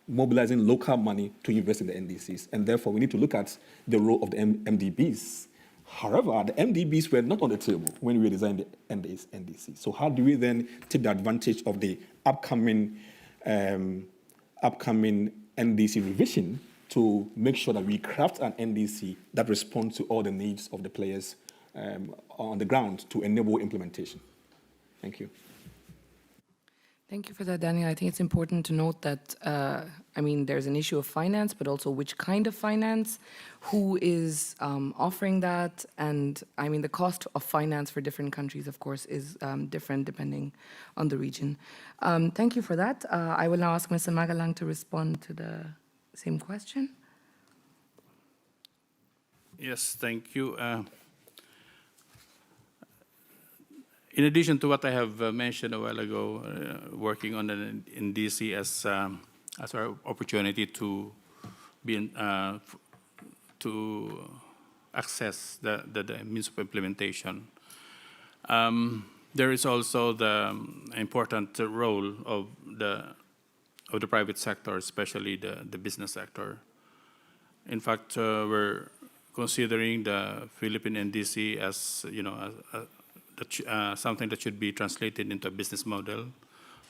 mobilizing local money to invest in the NDCs, and therefore we need to look at the role of the MDBs. However, the MDBs were not on the table when we designed the NDC. So how do we then take the advantage of the upcoming NDC revision to make sure that we craft an NDC that responds to all the needs of the players on the ground to enable implementation? Thank you. Thank you for that, Daniel. I think it's important to note that, there's an issue of finance, but also which kind of finance, who is offering that, and the cost of finance for different countries, of course, is different depending on the region. Thank you for that. I will now ask Mr. Magalang to respond to the same question. Yes, thank you. In addition to what I have mentioned a while ago, working on an NDC as our opportunity to be to access the means of implementation, there is also the important role of the private sector, especially the business sector. In fact, we're considering the Philippine NDC as something that should be translated into a business model,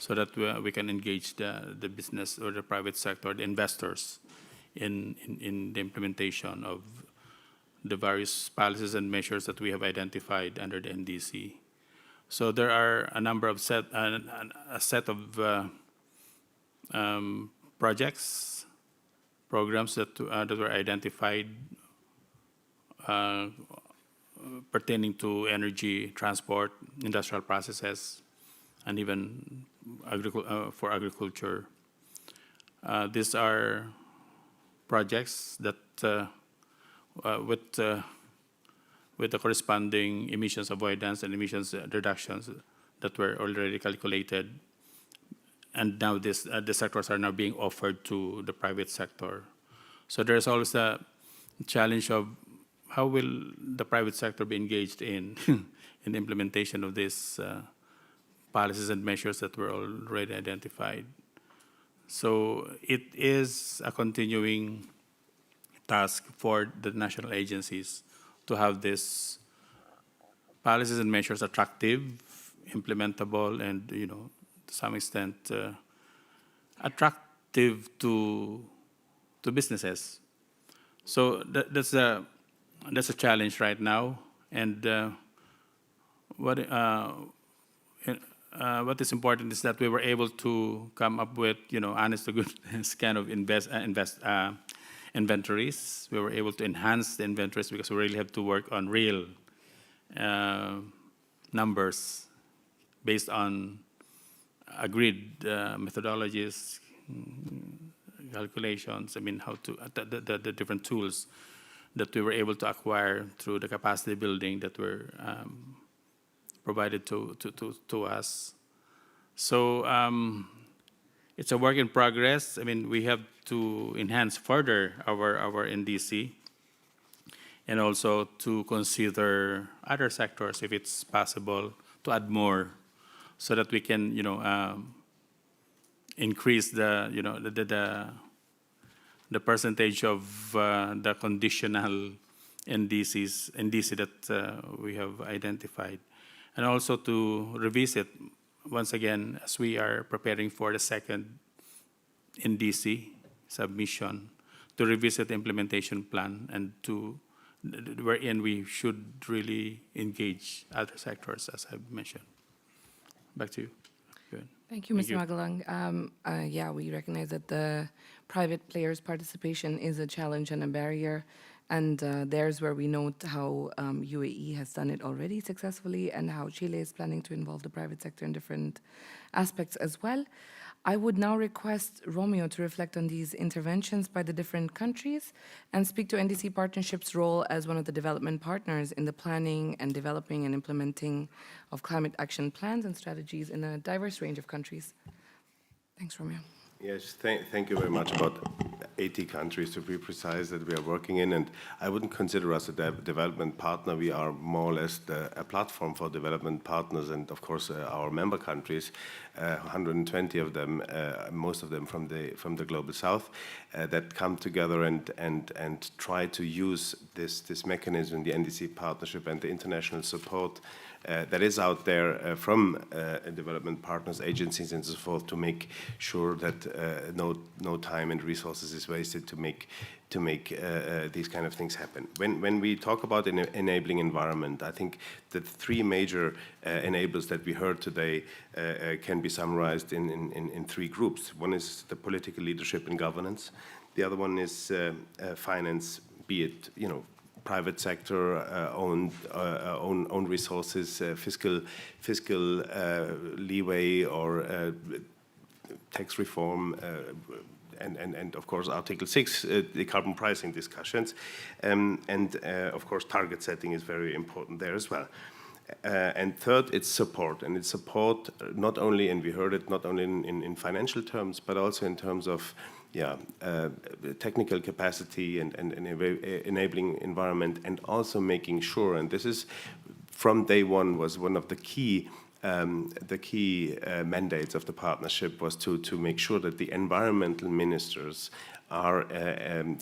so that we can engage the business or the private sector, the investors, in the implementation of the various policies and measures that we have identified under the NDC. So there are a number of a set of projects, programs that were identified pertaining to energy, transport, industrial processes, and even for agriculture. These are projects that with the corresponding emissions avoidance and emissions reductions that were already calculated, and now the sectors are now being offered to the private sector. So there's always a challenge of how will the private sector be engaged in in the implementation of these policies and measures that were already identified. So it is a continuing task for the national agencies to have this policies and measures attractive, implementable, and, to some extent, attractive to businesses. So that's a challenge right now. And what is important is that we were able to come up with, honest to goodness kind of inventories. We were able to enhance the inventories because we really have to work on real numbers based on agreed methodologies, calculations. I mean, how to the different tools that we were able to acquire through the capacity building that were provided to us. So it's a work in progress. I mean, we have to enhance further our NDC, and also to consider other sectors if it's possible to add more, so that we can increase the percentage of the conditional NDC that we have identified, and also to revisit once again as we are preparing for the second NDC submission, to revisit the implementation plan and wherein we should really engage other sectors, as I've mentioned. Back to you. Good. Thank you, Mr. Magalang. Yeah, we recognize that the private players' participation is a challenge and a barrier, and there's where we note how UAE has done it already successfully, and how Chile is planning to involve the private sector in different aspects as well. I would now request Romeo to reflect on these interventions by the different countries and speak to NDC Partnership's role as one of the development partners in the planning and developing and implementing of climate action plans and strategies in a diverse range of countries. Thanks, Romeo. Yes, thank you very much. About 80 countries, to be precise, that we are working in, and I wouldn't consider us a development partner. We are more or less a platform for development partners, and of course our member countries, 120 of them, most of them from the global south, that come together and try to use this mechanism, the NDC partnership, and the international support that is out there from development partners, agencies, and so forth, to make sure that no time and resources is wasted to make these kind of things happen. When we talk about an enabling environment, I think the three major enablers that we heard today can be summarized in three groups. One is the political leadership and governance. The other one is finance, be it private sector own resources, fiscal leeway, or tax reform, and of course Article 6, the carbon pricing discussions, and of course target setting is very important there as well. And third, it's support, and it's support not only, and we heard it, not only in financial terms, but also in terms of technical capacity and enabling environment, and also making sure, and this is from day one was one of the key mandates of the partnership, was to make sure that the environmental ministers are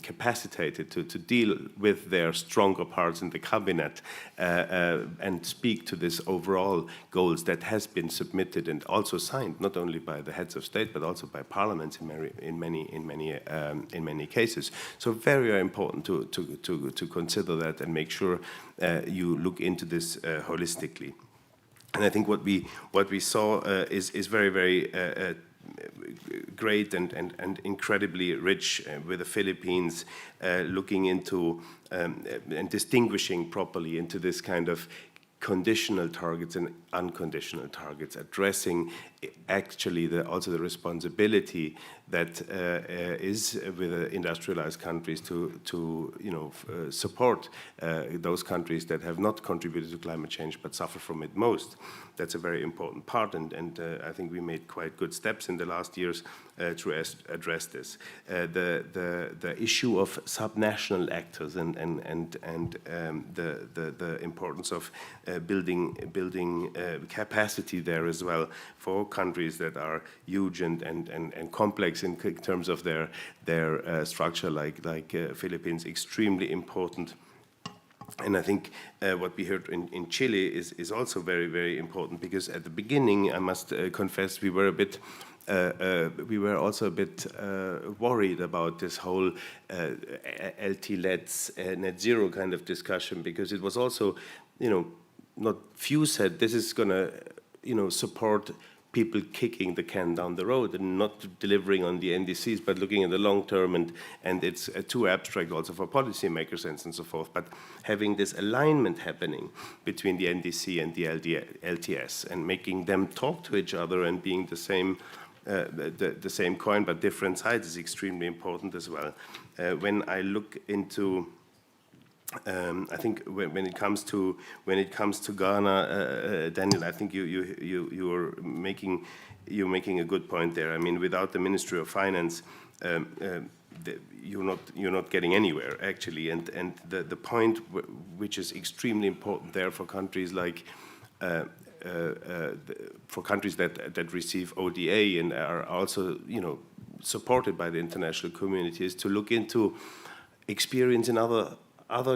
capacitated to deal with their stronger parts in the cabinet and speak to this overall goals that has been submitted and also signed not only by the heads of state but also by parliaments in many cases. So very, very important to consider that and make sure you look into this holistically. And I think what we saw is very, very great and incredibly rich, with the Philippines looking into and distinguishing properly into this kind of conditional targets and unconditional targets, addressing actually also the responsibility that is with industrialized countries to support those countries that have not contributed to climate change but suffer from it most. That's a very important part, and I think we made quite good steps in the last years to address this. The issue of subnational actors and the importance of building capacity there as well for countries that are huge and complex in terms of their structure, like Philippines, extremely important. And I think what we heard in Chile is also very, very important, because at the beginning, I must confess, we were also a bit worried about this whole LT-LEDS net zero kind of discussion, because it was also, not few said this is going to, support people kicking the can down the road and not delivering on the NDCs, but looking at the long term, and it's too abstract also for policymakers and so forth. But having this alignment happening between the NDC and the LTS and making them talk to each other and being the same coin but different sides is extremely important as well. When I look into I think when it comes to Ghana, Daniel, I think you're making a good point there. I mean, without the Ministry of Finance, you're not getting anywhere actually. And the point which is extremely important there for countries like for countries that receive ODA and are also supported by the international community is to look into experience in other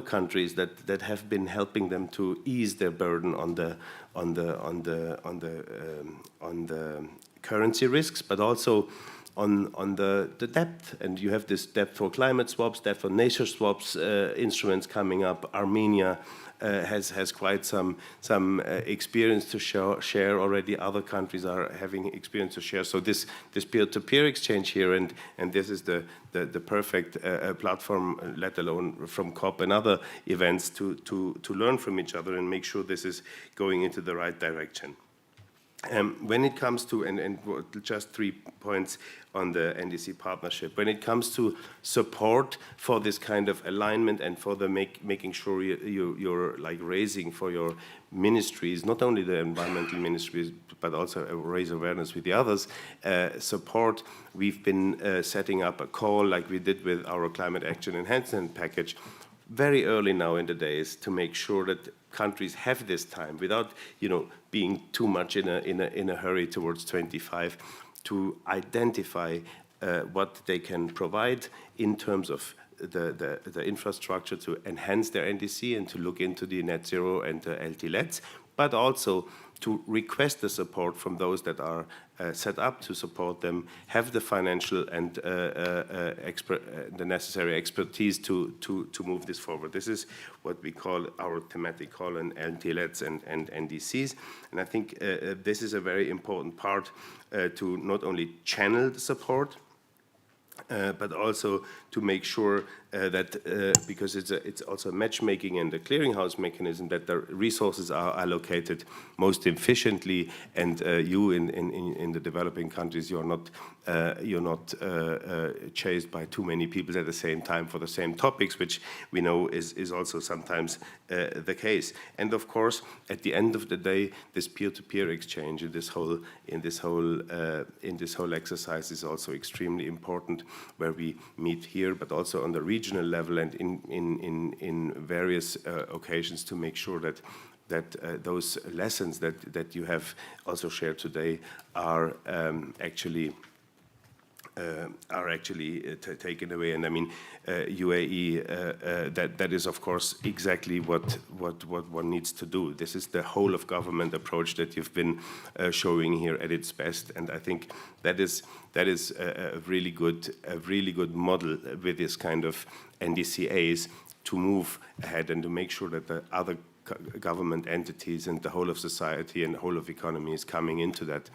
countries that have been helping them to ease their burden on the currency risks, but also on the debt. And you have this debt for climate swaps, debt for nature swaps instruments coming up. Armenia has quite some experience to share already. Other countries are having experience to share. So this peer-to-peer exchange here, and this is the perfect platform, let alone from COP and other events, to learn from each other and make sure this is going into the right direction. When it comes to, and just 3 points on the NDC partnership, when it comes to support for this kind of alignment and for the making sure you're like raising for your ministries, not only the environmental ministries, but also raise awareness with the others, support, we've been setting up a call like we did with our climate action enhancement package very early now in the days to make sure that countries have this time without, being too much in a hurry towards 25, to identify what they can provide in terms of the infrastructure to enhance their NDC and to look into the net zero and the LT-LEDS, but also to request the support from those that are set up to support them, have the financial and the necessary expertise to move this forward. This is what we call our thematic call on LT-LEDS and NDCs. And I think this is a very important part to not only channel the support, but also to make sure that, because it's also a matchmaking and a clearinghouse mechanism, that the resources are allocated most efficiently, and you in the developing countries, you're not chased by too many people at the same time for the same topics, which we know is also sometimes the case. And of course, at the end of the day, this peer-to-peer exchange in this whole exercise is also extremely important, where we meet here, but also on the regional level and in various occasions, to make sure that those lessons that you have also shared today are actually taken away. And I mean, UAE, that is of course exactly what one needs to do. This is the whole of government approach that you've been showing here at its best, and I think that is a really good model with this kind of NDCAs to move ahead and to make sure that the other government entities and the whole of society and the whole of economy is coming into that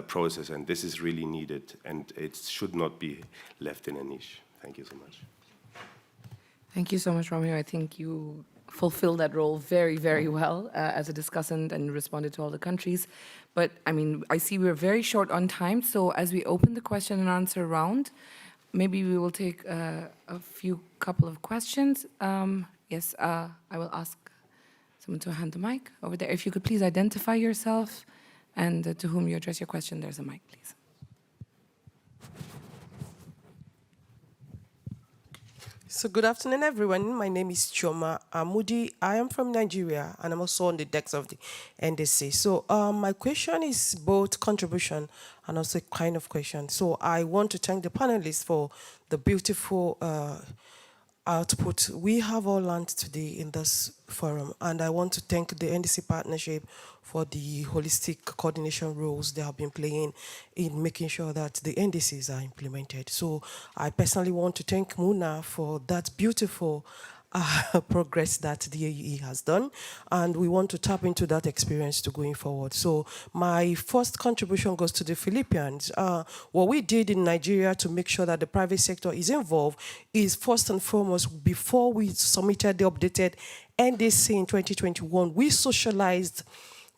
process. And this is really needed, and it should not be left in a niche. Thank you so much. Thank you so much, Romeo. I think you fulfilled that role very, very well as a discussant and responded to all the countries. But I mean, I see we're very short on time. So as we open the question and answer round, maybe we will take a couple of questions. Yes, I will ask someone to hand the mic over there. If you could please identify yourself and to whom you address your question. There's a mic, please. So good afternoon, everyone. My name is Choma Amudi. I am from Nigeria, and I'm also on the decks of the NDC. So my question is both contribution and also kind of question. So I want to thank the panelists for the beautiful output we have all learned today in this forum, and I want to thank the NDC partnership for the holistic coordination roles they have been playing in making sure that the NDCs are implemented. So I personally want to thank Muna for that beautiful progress that the AUE has done, and we want to tap into that experience to going forward. So my first contribution goes to the Philippines. What we did in Nigeria to make sure that the private sector is involved is first and foremost, before we submitted the updated NDC in 2021, we socialized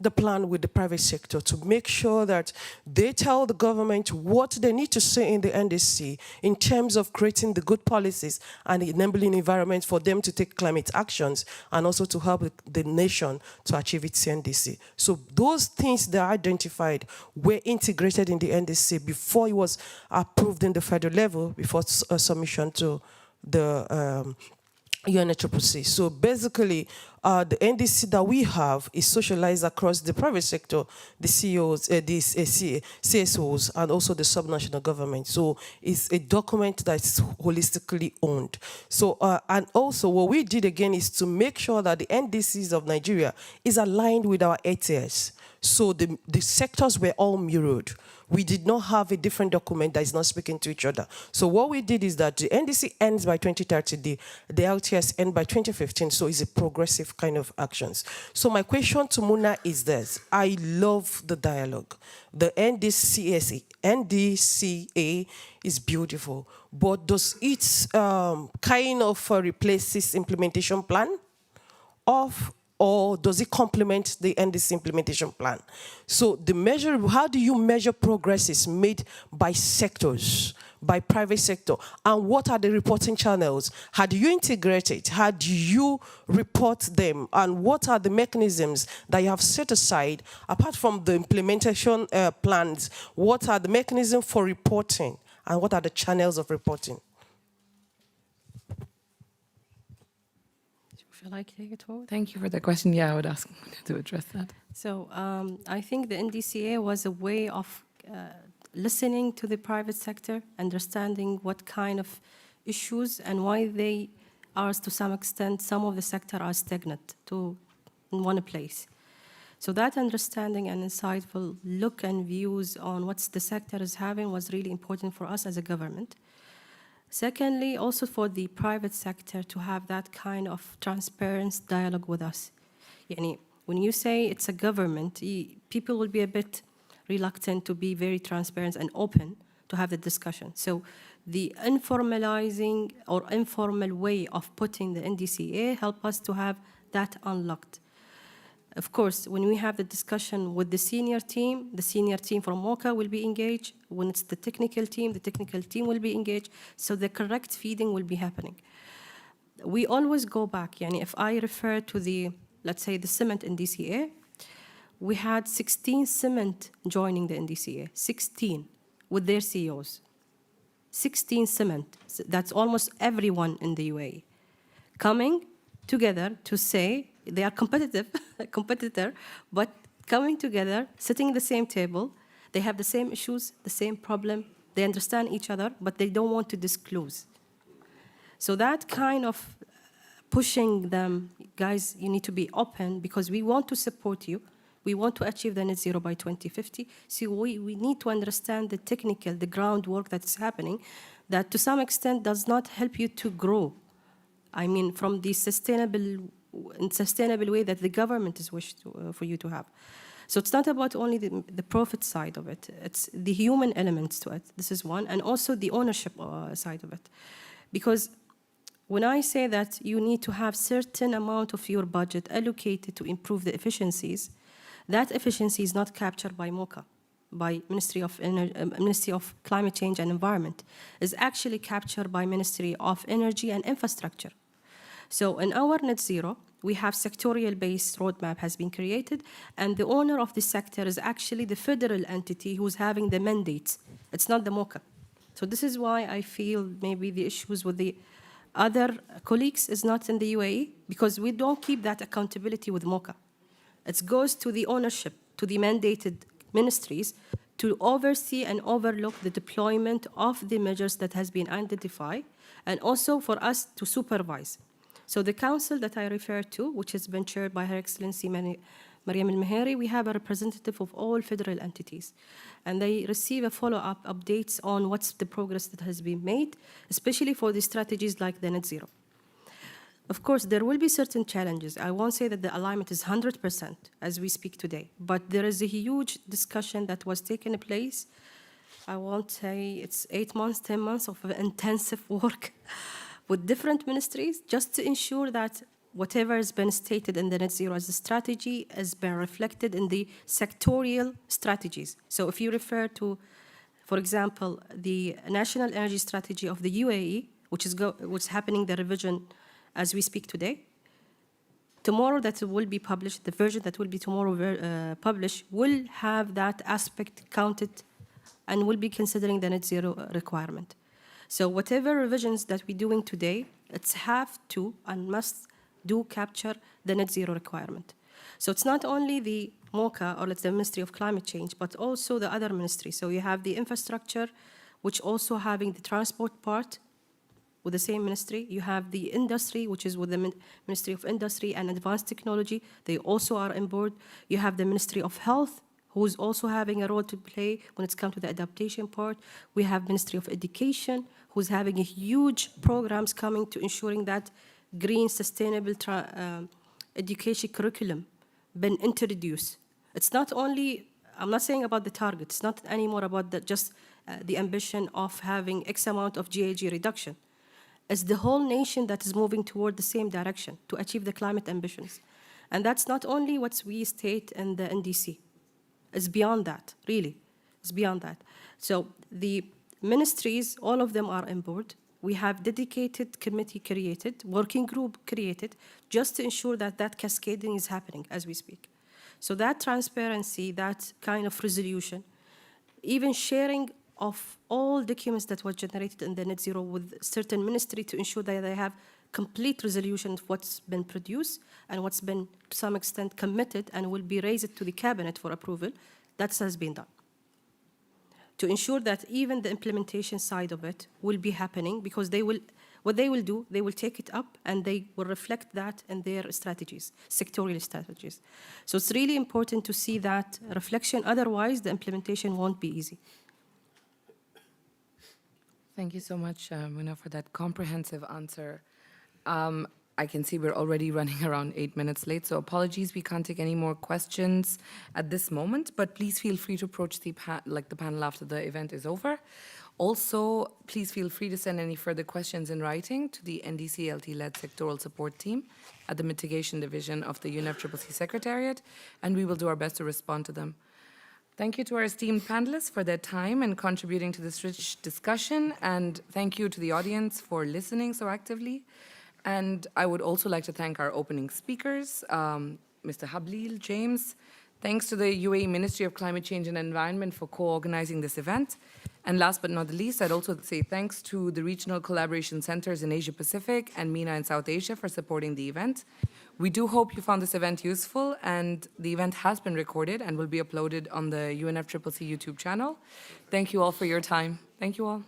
the plan with the private sector to make sure that they tell the government what they need to say in the NDC in terms of creating the good policies and enabling environment for them to take climate actions and also to help the nation to achieve its NDC. So those things that are identified were integrated in the NDC before it was approved in the federal level, before submission to the UNFCCC. So basically, the NDC that we have is socialized across the private sector, the CEOs, the CSOs, and also the subnational government. So it's a document that's holistically owned. So, and also what we did again is to make sure that the NDCs of Nigeria is aligned with our ATS. So the sectors were all mirrored. We did not have a different document that is not speaking to each other. So what we did is that the NDC ends by 2030, the LTS end by 2015, so it's a progressive kind of actions. So my question to Muna is this. I love the dialogue. The NDCA is beautiful, but does it kind of replace this implementation plan or does it complement the NDC implementation plan? So the measure, how do you measure progresses made by sectors, by private sector, and what are the reporting channels? How do you integrate it? How do you report them? And what are the mechanisms that you have set aside, apart from the implementation plans? What are the mechanisms for reporting? And what are the channels of reporting? Shall I take it forward? Thank you for the question. Yeah, I would ask to address that. So I think the NDCA was a way of listening to the private sector, understanding what kind of issues and why they are, to some extent, some of the sector are stagnant in one place. So that understanding and insightful look and views on what the sector is having was really important for us as a government. Secondly, also for the private sector to have that kind of transparent dialogue with us. When you say it's a government, people will be a bit reluctant to be very transparent and open to have the discussion. So the informalizing or informal way of putting the NDCA help us to have that unlocked. Of course, when we have the discussion with the senior team from MOCCAE will be engaged. When it's the technical team will be engaged. So the correct feeding will be happening. We always go back. If I refer to the, let's say, the cement NDCA, we had 16 cement joining the NDCA, 16 with their CEOs. 16 cement, that's almost everyone in the UAE, coming together to say they are competitor, but coming together, sitting at the same table, they have the same issues, the same problem, they understand each other, but they don't want to disclose. So that kind of pushing them, guys, you need to be open because we want to support you. We want to achieve the net zero by 2050. So we need to understand the technical, the groundwork that's happening that to some extent does not help you to grow. I mean, from the sustainable way that the government is wished for you to have. So it's not about only the profit side of it. It's the human elements to it. This is one. And also the ownership side of it. Because when I say that you need to have certain amount of your budget allocated to improve the efficiencies, that efficiency is not captured by MOCCAE, by Ministry of Climate Change and Environment. It's actually captured by Ministry of Energy and Infrastructure. So in our net zero, we have sectorial-based roadmap has been created, and the owner of the sector is actually the federal entity who's having the mandate. It's not the MOCCAE. So this is why I feel maybe the issues with the other colleagues is not in the UAE, because we don't keep that accountability with MOCCAE. It goes to the ownership, to the mandated ministries to oversee and overlook the deployment of the measures that has been identified and also for us to supervise. So the council that I referred to, which has been chaired by Her Excellency Mariam El-Meheri, we have a representative of all federal entities, and they receive a follow-up updates on what's the progress that has been made, especially for the strategies like the net zero. Of course, there will be certain challenges. I won't say that the alignment is 100% as we speak today, but there is a huge discussion that was taking place. I won't say it's 8 months, 10 months of intensive work with different ministries just to ensure that whatever has been stated in the net zero as a strategy has been reflected in the sectorial strategies. So if you refer to, for example, the National Energy Strategy of the UAE, which is happening the revision as we speak today, tomorrow that will be published, the version that will be tomorrow published, will have that aspect counted and will be considering the net zero requirement. So whatever revisions that we're doing today, it's have to and must do capture the net zero requirement. So it's not only the MOCCAE, or it's the Ministry of Climate Change, but also the other ministries. So you have the infrastructure, which also having the transport part with the same ministry. You have the industry, which is with the Ministry of Industry and Advanced Technology. They also are on board. You have the Ministry of Health, who's also having a role to play when it's come to the adaptation part. We have Ministry of Education, who's having a huge programs coming to ensuring that green, sustainable education curriculum been introduced. It's not only, I'm not saying about the target, it's not anymore about just the ambition of having X amount of GHG reduction. It's the whole nation that is moving toward the same direction to achieve the climate ambitions. And that's not only what we state in the NDC. It's beyond that, really. It's beyond that. So the ministries, all of them are on board. We have dedicated committee created, working group created, just to ensure that that cascading is happening as we speak. So that transparency, that kind of resolution, even sharing of all documents that were generated in the net zero with certain ministry to ensure that they have complete resolution of what's been produced and what's been to some extent committed and will be raised to the cabinet for approval, that has been done. To ensure that even the implementation side of it will be happening, because they will, what they will do, they will take it up and they will reflect that in their strategies, sectorial strategies. So it's really important to see that reflection, otherwise the implementation won't be easy. Thank you so much, Muna, for that comprehensive answer. I can see we're already running around 8 minutes late, so apologies, we can't take any more questions at this moment, but please feel free to approach the panel after the event is over. Also, please feel free to send any further questions in writing to the NDC LT-LEDS sectoral support team at the Mitigation Division of the UNFCCC Secretariat, and we will do our best to respond to them. Thank you to our esteemed panelists for their time and contributing to this rich discussion, and thank you to the audience for listening so actively. And I would also like to thank our opening speakers, Mr. Hablil, James. Thanks to the UAE Ministry of Climate Change and Environment for co-organizing this event. And last but not the least, I'd also say thanks to the regional collaboration centers in Asia Pacific and MENA in South Asia for supporting the event. We do hope you found this event useful, and the event has been recorded and will be uploaded on the UNFCCC YouTube channel. Thank you all for your time. Thank you all.